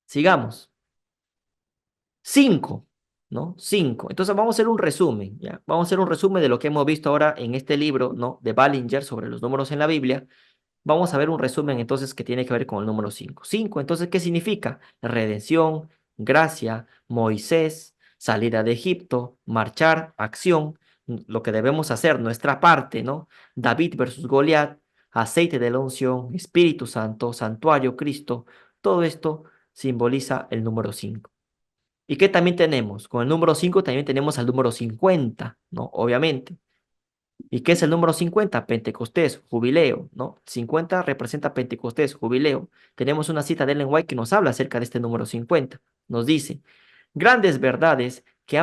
Sigamos. 5, ¿no? 5. Entonces vamos a hacer un resumen, ¿ya? Vamos a hacer un resumen de lo que hemos visto ahora en este libro, ¿no? De Ballinger sobre los números en la Biblia. Vamos a ver un resumen entonces que tiene que ver con el número 5. 5, entonces, ¿qué significa? Redención, gracia, Moisés, salida de Egipto, marchar, acción, lo que debemos hacer, nuestra parte, ¿no? David versus Goliat, aceite de la unción, Espíritu Santo, santuario, Cristo, todo esto simboliza el número 5. ¿Y qué también tenemos? Con el número 5 también tenemos al número 50, ¿no? Obviamente. ¿Y qué es el número 50? Pentecostés, jubileo, ¿no? 50 representa Pentecostés, jubileo. Tenemos una cita de Ellen White que nos habla acerca de este número 50. Nos dice, grandes verdades que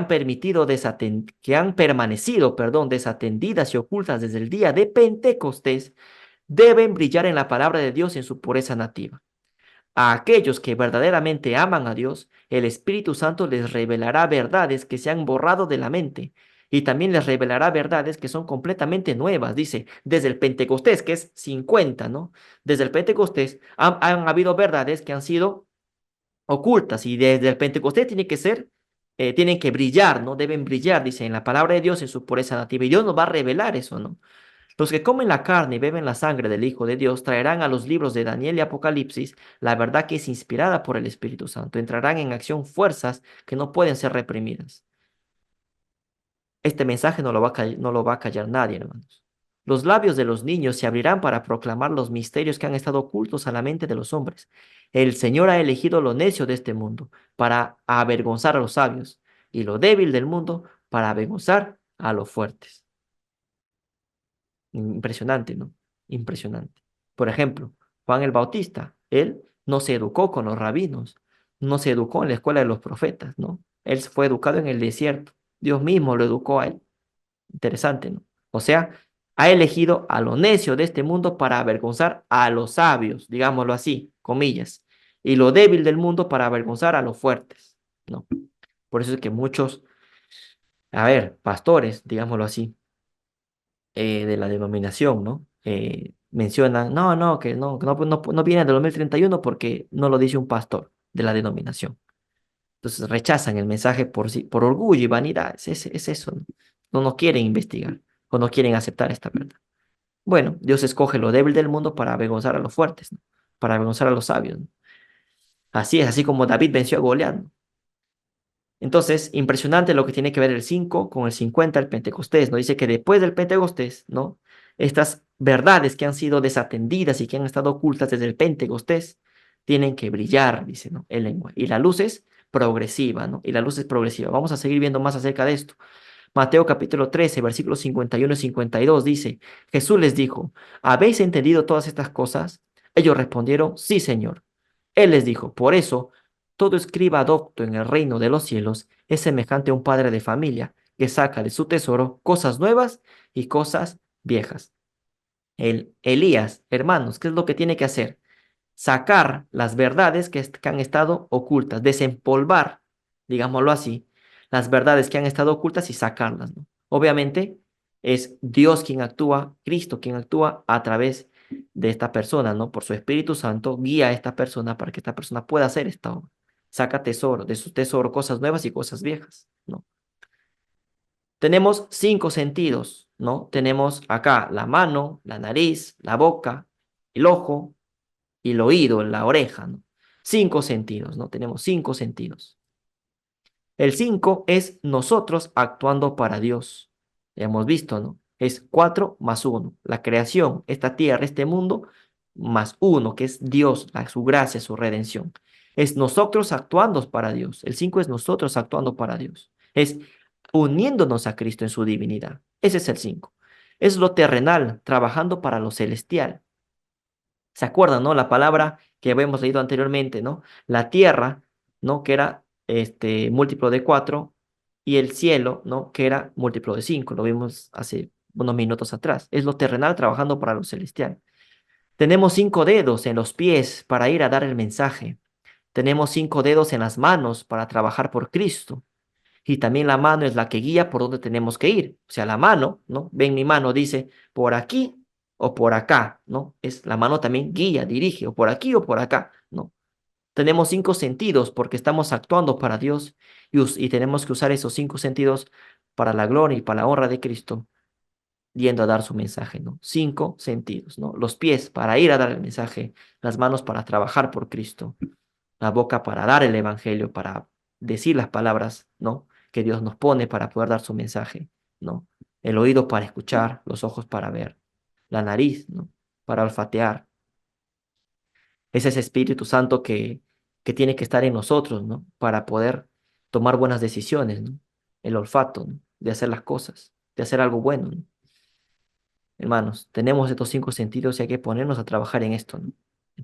que han permanecido, perdón, desatendidas y ocultas desde el día de Pentecostés, deben brillar en la palabra de Dios en su pureza nativa. A aquellos que verdaderamente aman a Dios, el Espíritu Santo les revelará verdades que se han borrado de la mente y también les revelará verdades que son completamente nuevas. Dice, desde el Pentecostés, que es 50, ¿no? Desde el Pentecostés han habido verdades que han sido ocultas y desde el Pentecostés tienen que brillar, ¿no? Deben brillar, dice, en la palabra de Dios en su pureza nativa. Y Dios nos va a revelar eso, ¿no? Los que comen la carne y beben la sangre del Hijo de Dios traerán a los libros de Daniel y Apocalipsis la verdad que es inspirada por el Espíritu Santo. Entrarán en acción fuerzas que no pueden ser reprimidas. Este mensaje no lo va a callar nadie, hermanos. Los labios de los niños se abrirán para proclamar los misterios que han estado ocultos a la mente de los hombres. El Señor ha elegido lo necio de este mundo para avergonzar a los sabios y lo débil del mundo para avergonzar a los fuertes. Impresionante, ¿no? Impresionante. Por ejemplo, Juan el Bautista, él no se educó con los rabinos, no se educó en la escuela de los profetas, ¿no? Él fue educado en el desierto. Dios mismo lo educó a él. Interesante, ¿no? O sea, ha elegido a lo necio de este mundo para avergonzar a los sabios, digámoslo así, comillas, y lo débil del mundo para avergonzar a los fuertes, ¿no? Por eso es que muchos, a ver, pastores, digámoslo así, de la denominación, ¿no? Mencionan, no, que no viene del 2031 porque no lo dice un pastor de la denominación. Entonces rechazan el mensaje por, por orgullo y vanidad. Es eso, ¿no? No quieren investigar o no quieren aceptar esta verdad. Bueno, Dios escoge lo débil del mundo para avergonzar a los fuertes, ¿no? Para avergonzar a los sabios, ¿no? Así es, así como David venció a Goliat, ¿no? Entonces, impresionante lo que tiene que ver el 5 con el 50, el Pentecostés, ¿no? Dice que después del Pentecostés, ¿no? Estas verdades que han sido desatendidas y que han estado ocultas desde el Pentecostés, tienen que brillar, dice, ¿no? En lengua. Y la luz es progresiva, ¿no? Y la luz es progresiva. Vamos a seguir viendo más acerca de esto. Mateo capítulo 13, versículos 51 y 52 dice, Jesús les dijo, ¿habéis entendido todas estas cosas? Ellos respondieron, sí, Señor. Él les dijo, por eso, todo escriba docto en el reino de los cielos es semejante a un padre de familia que saca de su tesoro cosas nuevas y cosas viejas. El Elías, hermanos, ¿qué es lo que tiene que hacer? Sacar las verdades que han estado ocultas, desempolvar, digámoslo así, las verdades que han estado ocultas y sacarlas, ¿no? Obviamente es Dios quien actúa, Cristo quien actúa a través de esta persona, ¿no? Por su Espíritu Santo, guía a esta persona para que esta persona pueda hacer esta obra. Saca tesoro, de su tesoro cosas nuevas y cosas viejas, ¿no? Tenemos 5 sentidos, ¿no? Tenemos acá la mano, la nariz, la boca, el ojo, y el oído, la oreja, ¿no? 5 sentidos, ¿no? Tenemos 5 sentidos. El 5 es nosotros actuando para Dios. Ya hemos visto, ¿no? Es 4 más 1. La creación, esta tierra, este mundo, más 1, que es Dios, su gracia, su redención. Es nosotros actuando para Dios. El 5 es nosotros actuando para Dios. Es uniéndonos a Cristo en su divinidad. Ese es el 5. Es lo terrenal, trabajando para lo celestial. ¿Se acuerdan, no? La palabra que habíamos leído anteriormente, ¿no? La tierra, ¿no? Que era múltiplo de 4 y el cielo, ¿no? Que era múltiplo de 5. Lo vimos hace unos minutos atrás. Es lo terrenal trabajando para lo celestial. Tenemos 5 dedos en los pies para ir a dar el mensaje. Tenemos 5 dedos en las manos para trabajar por Cristo. Y también la mano es la que guía por donde tenemos que ir. O sea, la mano, ¿no? Ven mi mano, dice por aquí o por acá, ¿no? Es la mano también guía, dirige, o por aquí o por acá, ¿no? Tenemos 5 sentidos porque estamos actuando para Dios y tenemos que usar esos 5 sentidos para la gloria y para la honra de Cristo, yendo a dar su mensaje, ¿no? 5 sentidos, ¿no? Los pies para ir a dar el mensaje, las manos para trabajar por Cristo, la boca para dar el evangelio, para decir las palabras, ¿no? Que Dios nos pone para poder dar su mensaje, ¿no? El oído para escuchar, los ojos para ver, la nariz, ¿no? Para olfatear. Es ese Espíritu Santo que tiene que estar en nosotros, ¿no? Para poder tomar buenas decisiones, ¿no? El olfato, ¿no? De hacer las cosas, de hacer algo bueno, ¿no? Hermanos, tenemos estos 5 sentidos y hay que ponernos a trabajar en esto, ¿no?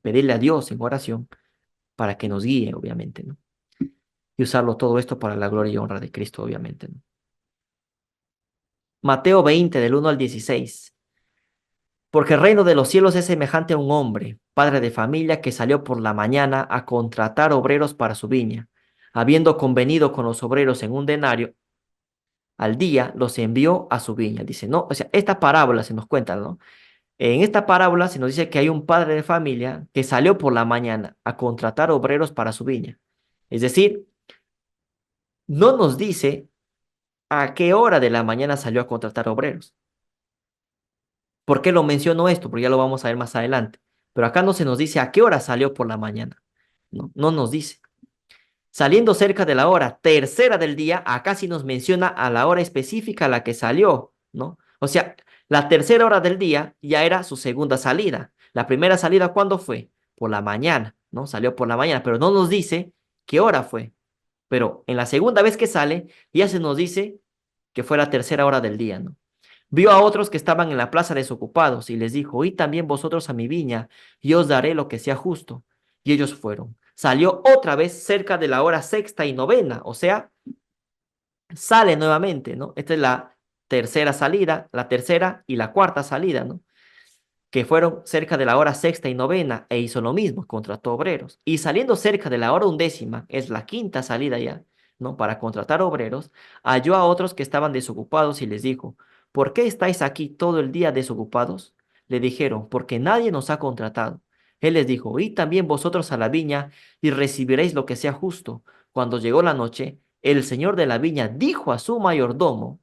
Pedirle a Dios en oración para que nos guíe, obviamente, ¿no? Y usarlo todo esto para la gloria y honra de Cristo, obviamente, ¿no? Mateo 20, del 1 al 16. Porque el reino de los cielos es semejante a un hombre, padre de familia, que salió por la mañana a contratar obreros para su viña. Habiendo convenido con los obreros en un denario al día, los envió a su viña. Dice, no, o sea, esta parábola se nos cuenta, ¿no? En esta parábola se nos dice que hay un padre de familia que salió por la mañana a contratar obreros para su viña. Es decir, no nos dice a qué hora de la mañana salió a contratar obreros. ¿Por qué lo menciono esto? Porque ya lo vamos a ver más adelante. Pero acá no se nos dice a qué hora salió por la mañana. No, no nos dice. Saliendo cerca de la hora tercera del día, acá sí nos menciona a la hora específica a la que salió, ¿no? O sea, la tercera hora del día ya era su segunda salida. La primera salida, ¿cuándo fue? Por la mañana, ¿no? Salió por la mañana, pero no nos dice qué hora fue. Pero en la segunda vez que sale, ya se nos dice que fue la tercera hora del día, ¿no? Vio a otros que estaban en la plaza desocupados y les dijo, id también vosotros a mi viña y os daré lo que sea justo. Y ellos fueron. Salió otra vez cerca de la hora sexta y novena, o sea, sale nuevamente, ¿no? Esta es la tercera salida, la tercera y la cuarta salida, ¿no? Que fueron cerca de la hora sexta y novena, e hizo lo mismo, contrató obreros. Y saliendo cerca de la hora undécima, es la quinta salida ya, ¿no? Para contratar obreros, halló a otros que estaban desocupados y les dijo, ¿por qué estáis aquí todo el día desocupados? Le dijeron, porque nadie nos ha contratado. Él les dijo, id también vosotros a la viña y recibiréis lo que sea justo. Cuando llegó la noche, el señor de la viña dijo a su mayordomo,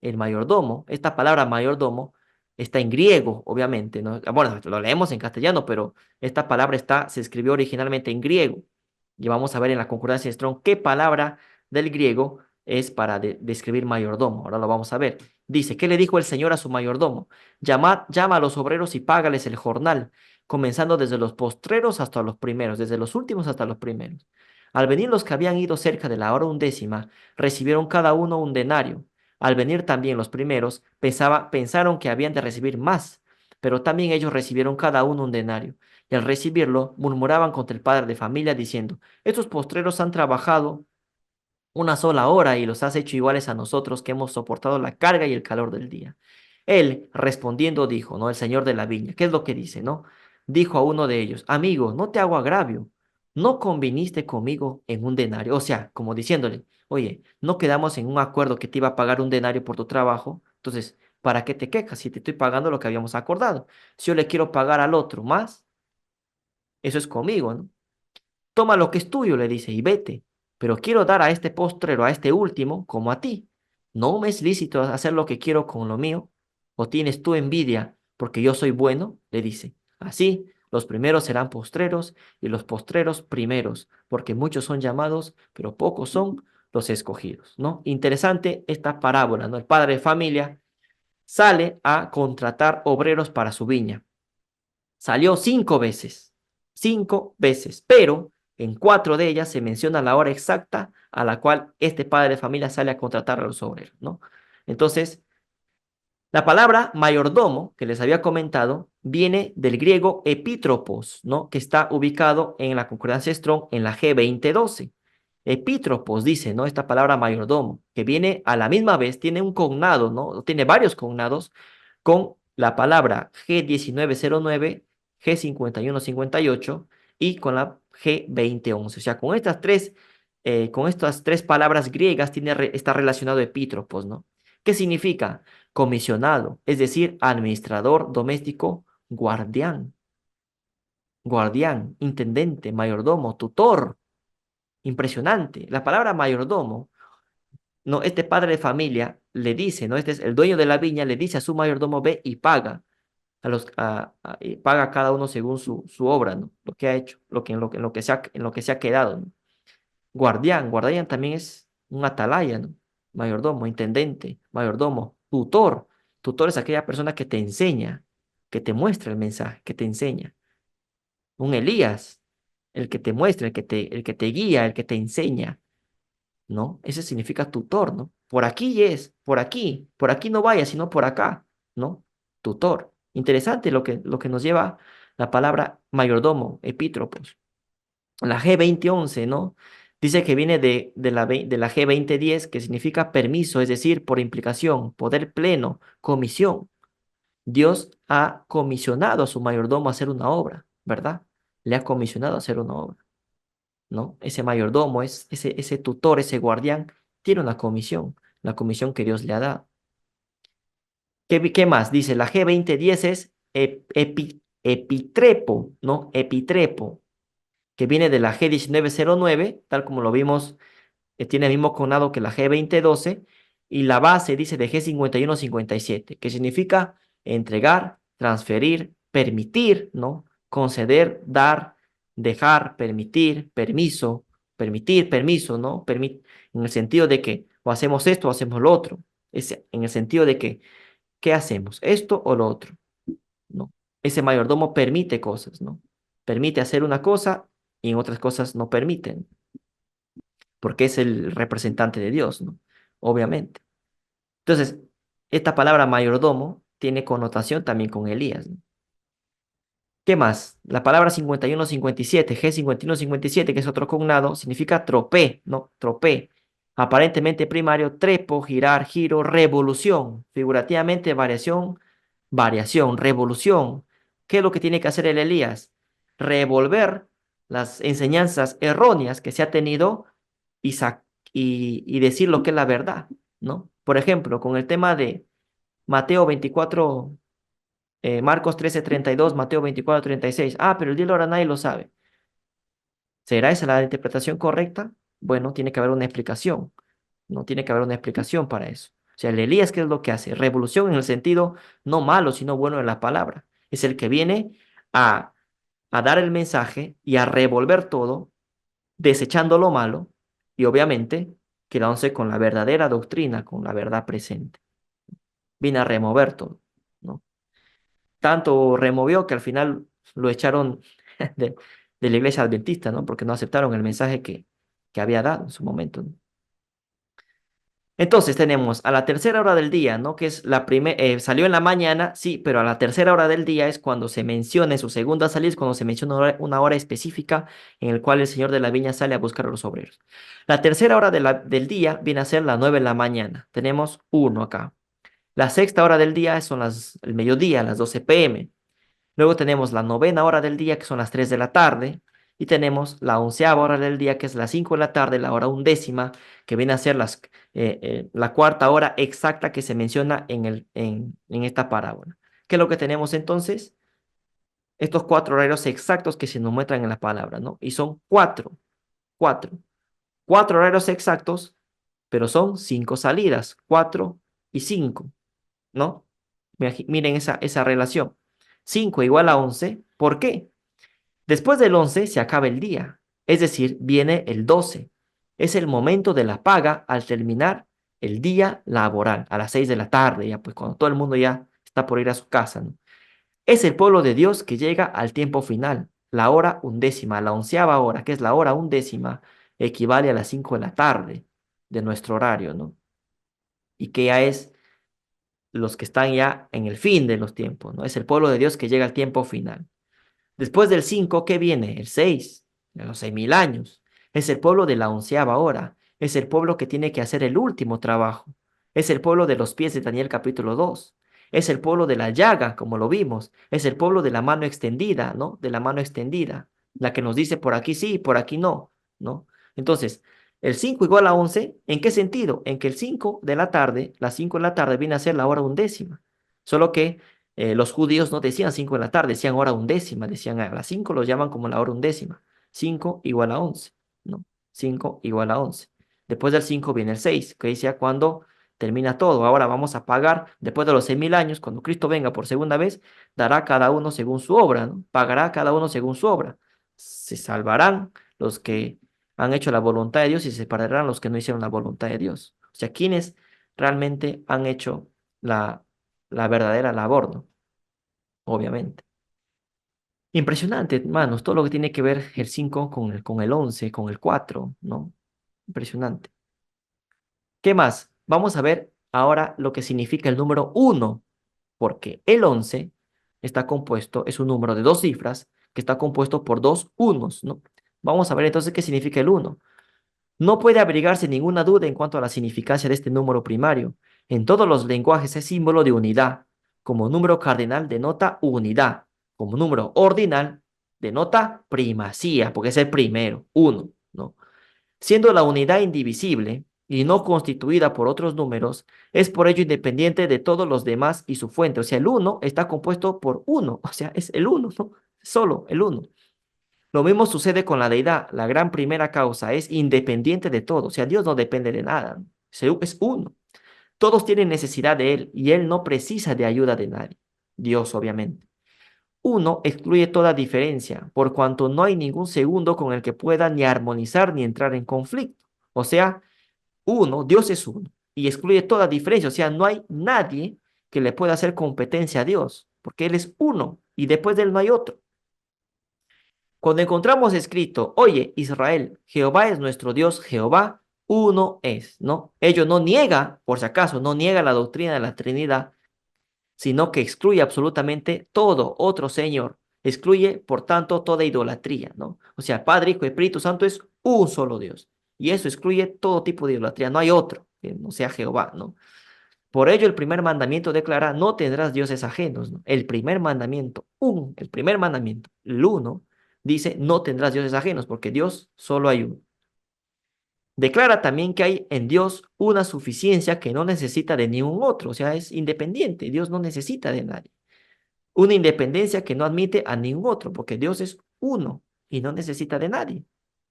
el mayordomo, esta palabra mayordomo está en griego, obviamente, ¿no? Bueno, lo leemos en castellano, pero esta palabra se escribió originalmente en griego. Y vamos a ver en la concordancia de Strong qué palabra del griego es para describir mayordomo. Ahora lo vamos a ver. Dice, ¿qué le dijo el Señor a su mayordomo? Llama a los obreros y págales el jornal, comenzando desde los postreros hasta los primeros, desde los últimos hasta los primeros. Al venir los que habían ido cerca de la hora undécima, recibieron cada uno un denario. Al venir también los primeros, pensaron que habían de recibir más, pero también ellos recibieron cada uno un denario. Y al recibirlo, murmuraban contra el padre de familia, diciendo, estos postreros han trabajado una sola hora y los has hecho iguales a nosotros que hemos soportado la carga y el calor del día. Él, respondiendo, dijo, ¿no? El señor de la viña, ¿qué es lo que dice, no? Dijo a uno de ellos, amigo, no te hago agravio, no conviniste conmigo en un denario. O sea, como diciéndole, oye, no quedamos en un acuerdo que te iba a pagar un denario por tu trabajo, entonces, ¿para qué te quejas si te estoy pagando lo que habíamos acordado? Si yo le quiero pagar al otro más, eso es conmigo, ¿no? Toma lo que es tuyo, le dice, y vete. Pero quiero dar a este postrero, a este último, como a ti. ¿No me es lícito hacer lo que quiero con lo mío? ¿O tienes tú envidia porque yo soy bueno? Le dice. Así, los primeros serán postreros y los postreros primeros, porque muchos son llamados, pero pocos son los escogidos, ¿no? Interesante esta parábola, ¿no? El padre de familia sale a contratar obreros para su viña. Salió 5 veces, pero en 4 de ellas se menciona la hora exacta a la cual este padre de familia sale a contratar a los obreros, ¿no? Entonces, la palabra mayordomo que les había comentado viene del griego epítropos, ¿no? Que está ubicado en la concordancia Strong en la G2012. Epítropos dice, ¿no? Esta palabra mayordomo, que viene a la misma vez, tiene un cognado, ¿no? Tiene varios cognados con la palabra G1909, G5158 y con la G2011. O sea, con estas tres palabras griegas está relacionado epítropos, ¿no? ¿Qué significa? Comisionado, es decir, administrador doméstico, guardián, intendente, mayordomo, tutor. Impresionante. La palabra mayordomo, no, este padre de familia le dice, ¿no? Este es el dueño de la viña, le dice a su mayordomo, ve y paga y paga a cada uno según su obra, ¿no? Lo que ha hecho, en lo que se ha quedado, ¿no? Guardián también es un atalaya, ¿no? Mayordomo, intendente, mayordomo, tutor. Tutor es aquella persona que te enseña, que te muestra el mensaje, que te enseña. Un Elías, el que te muestra, el que te guía, el que te enseña, ¿no? Ese significa tutor, ¿no? Por aquí no vayas, sino por acá, ¿no? Tutor. Interesante lo que nos lleva la palabra mayordomo, epítropos. La G2011, ¿no? Dice que viene de la G2010, que significa permiso, es decir, por implicación, poder pleno, comisión. Dios ha comisionado a su mayordomo a hacer una obra, ¿verdad? Le ha comisionado a hacer una obra, ¿no? Ese mayordomo, ese tutor, ese guardián, tiene una comisión, la comisión que Dios le ha dado. ¿Qué más? Dice, la G2010 es epitrepo, ¿no? Epitrepo, que viene de la G1909, tal como lo vimos, tiene el mismo conado que la G2012, y la base dice de G5157, que significa entregar, transferir, permitir, ¿no? Conceder, dar, dejar, permitir, permiso, ¿no? En el sentido de que o hacemos esto o hacemos lo otro. En el sentido de que, ¿qué hacemos? ¿Esto o lo otro? ¿No? Ese mayordomo permite cosas, ¿no? Permite hacer una cosa y en otras cosas no permiten, porque es el representante de Dios, ¿no? Obviamente. Entonces, esta palabra mayordomo tiene connotación también con Elías, ¿no? ¿Qué más? La palabra 51-57, G51-57, que es otro cognado, significa tropé, ¿no? Tropé. Aparentemente primario, trepo, girar, giro, revolución. Figurativamente, variación, variación, revolución. ¿Qué es lo que tiene que hacer el Elías? Revolver las enseñanzas erróneas que se ha tenido y, y decir lo que es la verdad, ¿no? Por ejemplo, con el tema de Mateo 24, Marcos 13:32, Mateo 24:36. Ah, pero el día ahora nadie lo sabe. ¿Será esa la interpretación correcta? Bueno, tiene que haber una explicación. No tiene que haber una explicación para eso. O sea, el Elías, ¿qué es lo que hace? Revolución en el sentido no malo, sino bueno en la palabra. Es el que viene a, a dar el mensaje y a revolver todo, desechando lo malo y obviamente quedándose con la verdadera doctrina, con la verdad presente. Viene a remover todo, ¿no? Tanto removió que al final lo echaron de, de la iglesia adventista, ¿no? Porque no aceptaron el mensaje que había dado en su momento, ¿no? Entonces tenemos a la tercera hora del día, ¿no? Que es la primera, salió en la mañana, sí, pero a la tercera hora del día es cuando se menciona en su segunda salida, es cuando se menciona una hora específica en el cual el señor de la viña sale a buscar a los obreros. La tercera hora del día viene a ser las 9 de la mañana. Tenemos uno acá. La sexta hora del día son el mediodía, las 12 p.m. Luego tenemos la novena hora del día, que son las 3 de la tarde. Y tenemos la onceava hora del día, que es las 5 de la tarde, la hora undécima, que viene a ser la cuarta hora exacta que se menciona en esta parábola. ¿Qué es lo que tenemos entonces? Estos cuatro horarios exactos que se nos muestran en la palabra, ¿no? Y son cuatro, cuatro horarios exactos, pero son cinco salidas, 4 y 5, ¿no? Miren esa relación. 5 igual a 11. ¿Por qué? Después del 11 se acaba el día, es decir, viene el 12. Es el momento de la paga al terminar el día laboral, a las 6 de la tarde, ya pues cuando todo el mundo ya está por ir a su casa, ¿no? Es el pueblo de Dios que llega al tiempo final, la hora undécima, la onceava hora, que es la hora undécima, equivale a las 5 de la tarde de nuestro horario, ¿no? Y que ya es los que están ya en el fin de los tiempos, ¿no? Es el pueblo de Dios que llega al tiempo final. Después del 5, ¿qué viene? El 6, de los 6.000 años. Es el pueblo de la onceava hora. Es el pueblo que tiene que hacer el último trabajo. Es el pueblo de los pies de Daniel capítulo 2. Es el pueblo de la llaga, como lo vimos. Es el pueblo de la mano extendida, ¿no? De la mano extendida. La que nos dice por aquí sí, por aquí no, ¿no? Entonces, el 5 igual a 11, ¿en qué sentido? En que el 5 de la tarde, las 5 de la tarde viene a ser la hora undécima. Solo que los judíos no decían 5 de la tarde, decían hora undécima, decían a las 5 los llaman como la hora undécima. 5 igual a 11, ¿no? 5 igual a 11. Después del 5 viene el 6, que dice cuando termina todo. Ahora vamos a pagar, después de los 6.000 años, cuando Cristo venga por segunda vez, dará cada uno según su obra, ¿no? Pagará cada uno según su obra. Se salvarán los que han hecho la voluntad de Dios y se separarán los que no hicieron la voluntad de Dios. O sea, quienes realmente han hecho la verdadera labor, ¿no? Obviamente. Impresionante, hermanos, todo lo que tiene que ver el 5 con el 11, con el 4, ¿no? Impresionante. ¿Qué más? Vamos a ver ahora lo que significa el número uno, porque el 11 está compuesto, es un número de dos cifras que está compuesto por dos unos, ¿no? Vamos a ver entonces qué significa el uno. No puede abrigarse ninguna duda en cuanto a la significancia de este número primario. En todos los lenguajes es símbolo de unidad. Como número cardinal denota unidad. Como número ordinal denota primacía, porque es el primero, uno, ¿no? Siendo la unidad indivisible y no constituida por otros números, es por ello independiente de todos los demás y su fuente. O sea, el uno está compuesto por uno, o sea, es el uno, ¿no? Solo el uno. Lo mismo sucede con la deidad. La gran primera causa es independiente de todo. O sea, Dios no depende de nada. Es uno. Todos tienen necesidad de Él y Él no precisa de ayuda de nadie. Dios, obviamente. Uno excluye toda diferencia, por cuanto no hay ningún segundo con el que pueda ni armonizar ni entrar en conflicto. O sea, uno, Dios es uno y excluye toda diferencia. O sea, no hay nadie que le pueda hacer competencia a Dios, porque Él es uno y después de Él no hay otro. Cuando encontramos escrito, oye, Israel, Jehová es nuestro Dios, Jehová, uno es, ¿no? Ellos no niega, por si acaso, no niega la doctrina de la Trinidad, sino que excluye absolutamente todo otro Señor. Excluye, por tanto, toda idolatría, ¿no? O sea, Padre, Hijo y Espíritu Santo es un solo Dios. Y eso excluye todo tipo de idolatría. No hay otro que no sea Jehová, ¿no? Por ello, el primer mandamiento declara, no tendrás dioses ajenos, ¿no? El primer mandamiento, el primer mandamiento, el uno, dice, no tendrás dioses ajenos, porque Dios solo hay uno. Declara también que hay en Dios una suficiencia que no necesita de ningún otro, o sea, es independiente, Dios no necesita de nadie. Una independencia que no admite a ningún otro, porque Dios es uno y no necesita de nadie.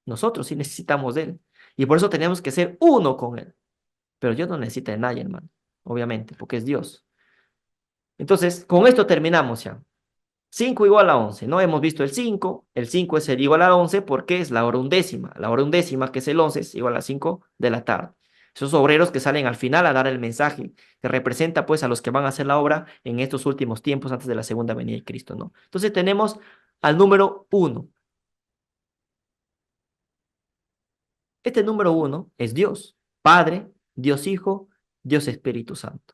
Nosotros sí necesitamos de Él. Y por eso tenemos que ser uno con Él. Pero Dios no necesita de nadie, hermano, obviamente, porque es Dios. Entonces, con esto terminamos ya. 5 igual a 11. No hemos visto el 5 es el igual a 11 porque es la hora undécima. La hora undécima, que es el 11, es igual a 5 de la tarde. Esos obreros que salen al final a dar el mensaje, que representa pues a los que van a hacer la obra en estos últimos tiempos antes de la segunda venida de Cristo, ¿no? Entonces tenemos al número 1. Este número 1 es Dios, Padre, Dios Hijo, Dios Espíritu Santo.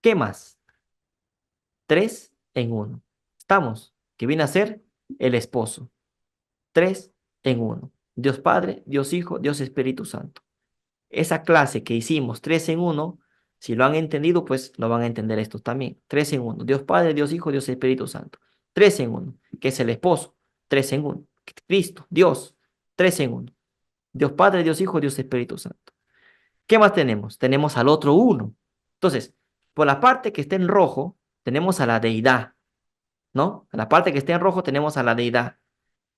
¿Qué más? 3 en 1. ¿Estamos? Que viene a ser el esposo. 3 en 1. Dios Padre, Dios Hijo, Dios Espíritu Santo. Esa clase que hicimos 3 en 1, si lo han entendido, pues lo van a entender estos también. 3 en 1. Dios Padre, Dios Hijo, Dios Espíritu Santo. 3 en 1, que es el esposo. 3 en 1. Cristo, Dios. 3 en 1. Dios Padre, Dios Hijo, Dios Espíritu Santo. ¿Qué más tenemos? Tenemos al otro uno. Entonces, por la parte que está en rojo, tenemos a la deidad, ¿no? A la parte que está en rojo tenemos a la deidad.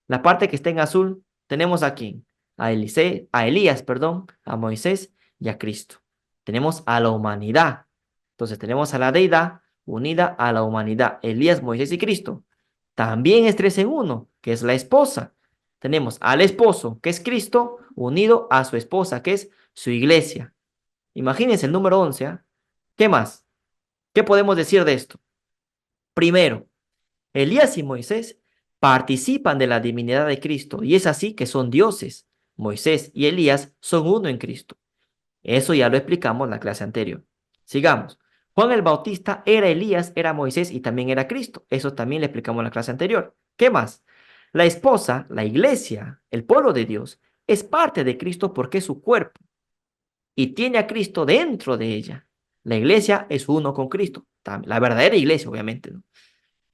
La parte que está en azul, tenemos a quién? A Elías, perdón, a Moisés y a Cristo. Tenemos a la humanidad. Entonces tenemos a la deidad unida a la humanidad. Elías, Moisés y Cristo. También es 3 en 1, que es la esposa. Tenemos al esposo, que es Cristo, unido a su esposa, que es su iglesia. Imagínense el número 11. ¿Ah? ¿Qué más? ¿Qué podemos decir de esto? Primero, Elías y Moisés participan de la divinidad de Cristo y es así que son dioses. Moisés y Elías son uno en Cristo. Eso ya lo explicamos en la clase anterior. Sigamos. Juan el Bautista era Elías, era Moisés y también era Cristo. Eso también le explicamos en la clase anterior. ¿Qué más? La esposa, la iglesia, el pueblo de Dios, es parte de Cristo porque es su cuerpo y tiene a Cristo dentro de ella. La iglesia es uno con Cristo. La verdadera iglesia, obviamente, ¿no?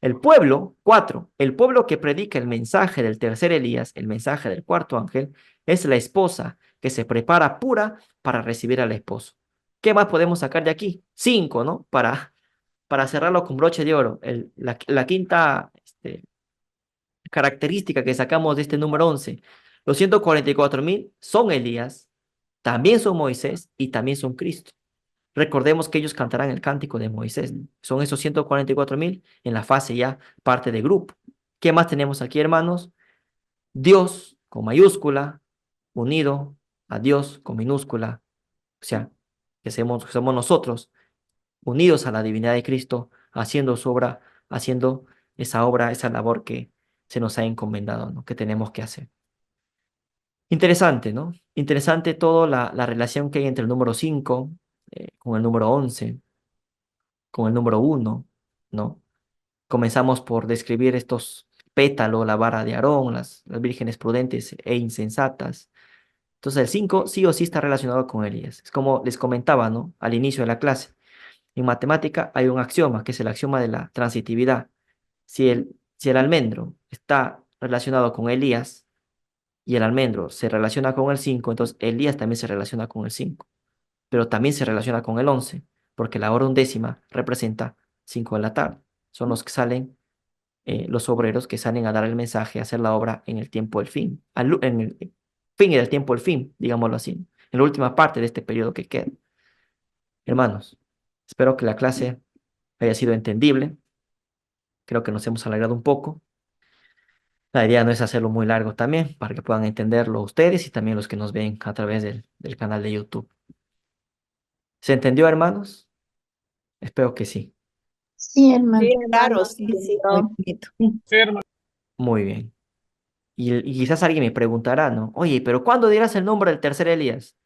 El pueblo, 4, el pueblo que predica el mensaje del tercer Elías, el mensaje del cuarto ángel, es la esposa que se prepara pura para recibir al esposo. ¿Qué más podemos sacar de aquí? 5, ¿no? Para cerrarlo con broche de oro. La quinta característica que sacamos de este número 11. Los 144,000 son Elías, también son Moisés y también son Cristo. Recordemos que ellos cantarán el cántico de Moisés. Son esos 144,000 en la fase ya parte de grupo. ¿Qué más tenemos aquí, hermanos? Dios con mayúscula, unido a Dios con minúscula. O sea, que somos nosotros, unidos a la divinidad de Cristo, haciendo su obra, haciendo esa obra, esa labor que se nos ha encomendado, ¿no? Que tenemos que hacer. Interesante, ¿no? Interesante toda la relación que hay entre el número 5 con el número 11 con el número 1, ¿no? Comenzamos por describir estos pétalos, la vara de Aarón, las vírgenes prudentes e insensatas. Entonces el 5 sí o sí está relacionado con Elías. Es como les comentaba, ¿no? Al inicio de la clase. En matemática hay un axioma, que es el axioma de la transitividad. Si el almendro está relacionado con Elías y el almendro se relaciona con el 5, entonces Elías también se relaciona con el 5, pero también se relaciona con el 11, porque la hora undécima representa 5 de la tarde. Son los que salen, los obreros que salen a dar el mensaje, a hacer la obra en el tiempo del fin, en el fin del tiempo del fin, digámoslo así, en la última parte de este periodo que queda. Hermanos, espero que la clase haya sido entendible. Creo que nos hemos alargado un poco. La idea no es hacerlo muy largo también, para que puedan entenderlo ustedes y también los que nos ven a través del canal de YouTube. ¿Se entendió, hermanos? Espero que sí. Sí, hermano. Sí, Claro, hermano, sí, sí, sí. muy bonito. Sí, hermano. Muy bien. Y quizás alguien me preguntará, ¿no? Oye, pero ¿cuándo dirás el nombre del tercer Elías?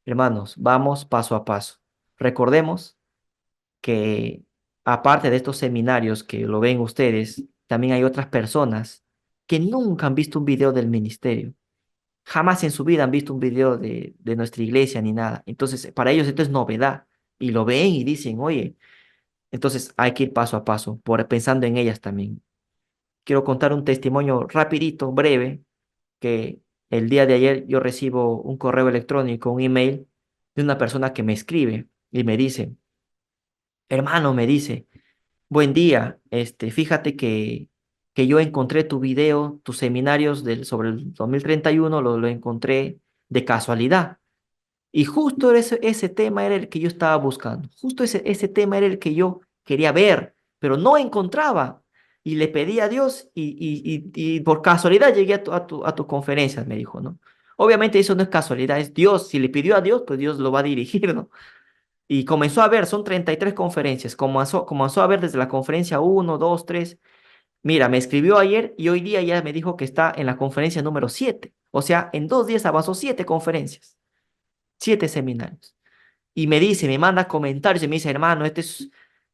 Hermanos, vamos paso a paso. Recordemos que aparte de estos seminarios que lo ven ustedes, también hay otras personas que nunca han visto un video del ministerio. Jamás en su vida han visto un video de nuestra iglesia ni nada. Entonces, para ellos esto es novedad. Y lo ven y dicen, oye, entonces hay que ir paso a paso, pensando en ellas también. Quiero contar un testimonio rapidito, breve, que el día de ayer yo recibo un correo electrónico, un email de una persona que me escribe y me dice, hermano, me dice, buen día, fíjate que yo encontré tu video, tus seminarios sobre el 2031, lo encontré de casualidad. Y justo ese tema era el que yo estaba buscando, justo ese tema era el que yo quería ver, pero no encontraba. Y le pedí a Dios y por casualidad llegué a tu conferencia, me dijo, ¿no? Obviamente eso no es casualidad, es Dios. Si le pidió a Dios, pues Dios lo va a dirigir, ¿no? Y comenzó a ver, son 33 conferencias, comenzó a ver desde la conferencia uno 2 3. Mira, me escribió ayer y hoy día ya me dijo que está en la conferencia número 7. O sea, en 2 días avanzó 7 conferencias, 7 seminarios. Y me dice, me manda comentarios y me dice, hermano, este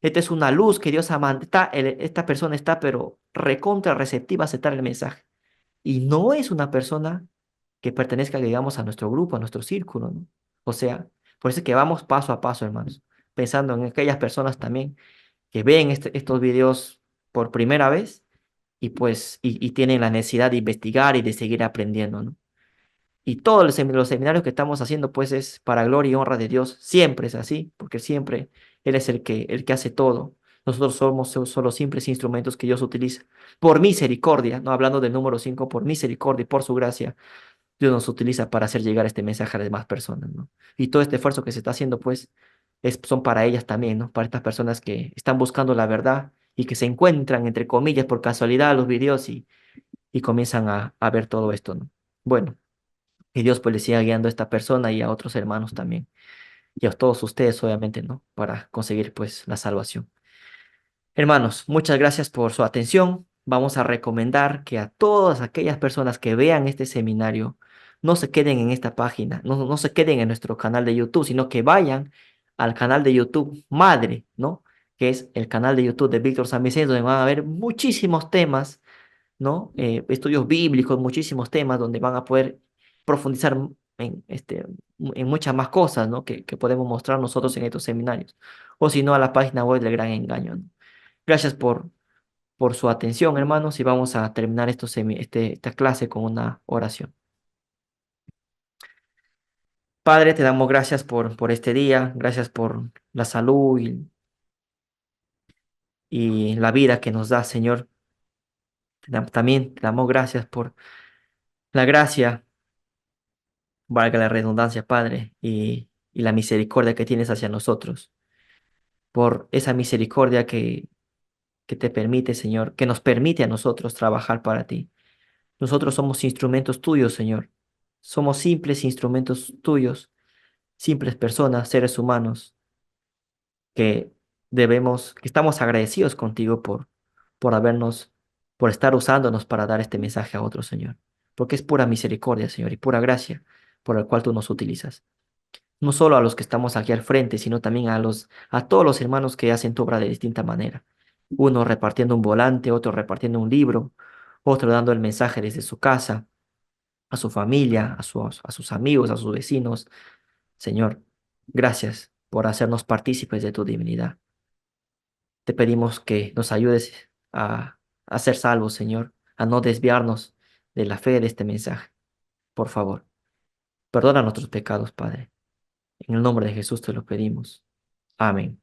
es una luz que Dios ha mandado. Esta persona está, pero recontra receptiva a aceptar el mensaje. Y no es una persona que pertenezca, digamos, a nuestro grupo, a nuestro círculo, ¿no? O sea, por eso es que vamos paso a paso, hermanos, pensando en aquellas personas también que ven estos videos por primera vez y pues y tienen la necesidad de investigar y de seguir aprendiendo, ¿no? Y todos los seminarios que estamos haciendo, pues es para gloria y honra de Dios. Siempre es así, porque siempre Él es el que hace todo. Nosotros somos solo simples instrumentos que Dios utiliza. Por misericordia, no hablando del número 5, por misericordia y por su gracia, Dios nos utiliza para hacer llegar este mensaje a las demás personas, ¿no? Y todo este esfuerzo que se está haciendo, pues, son para ellas también, ¿no? Para estas personas que están buscando la verdad y que se encuentran, entre comillas, por casualidad los videos y comienzan a ver todo esto, ¿no? Bueno. Y Dios pues le siga guiando a esta persona y a otros hermanos también. Y a todos ustedes, obviamente, ¿no? Para conseguir pues la salvación. Hermanos, muchas gracias por su atención. Vamos a recomendar que a todas aquellas personas que vean este seminario no se queden en esta página, no se queden en nuestro canal de YouTube, sino que vayan al canal de YouTube Madre, ¿no? Que es el canal de YouTube de Víctor San Vicente, donde van a ver muchísimos temas, ¿no? Estudios bíblicos, muchísimos temas donde van a poder profundizar en muchas más cosas, ¿no? Que podemos mostrar nosotros en estos seminarios. O si no, a la página web del Gran Engaño, ¿no? Gracias por su atención, hermanos, y vamos a terminar esta clase con una oración. Padre, te damos gracias por este día, gracias por la salud y la vida que nos da, Señor. También te damos gracias por la gracia, valga la redundancia, Padre, y la misericordia que tienes hacia nosotros, por esa misericordia que te permite, Señor, que nos permite a nosotros trabajar para ti. Nosotros somos instrumentos tuyos, Señor. Somos simples instrumentos tuyos, simples personas, seres humanos, que que estamos agradecidos contigo por habernos, por estar usándonos para dar este mensaje a otros, Señor. Porque es pura misericordia, Señor, y pura gracia por el cual tú nos utilizas. No solo a los que estamos aquí al frente, sino también a todos los hermanos que hacen tu obra de distinta manera. Uno repartiendo un volante, otro repartiendo un libro, otro dando el mensaje desde su casa, a su familia, a sus amigos, a sus vecinos. Señor, gracias por hacernos partícipes de tu divinidad. Te pedimos que nos ayudes a ser salvos, Señor, a no desviarnos de la fe de este mensaje. Por favor, perdona nuestros pecados, Padre. En el nombre de Jesús te lo pedimos. Amén.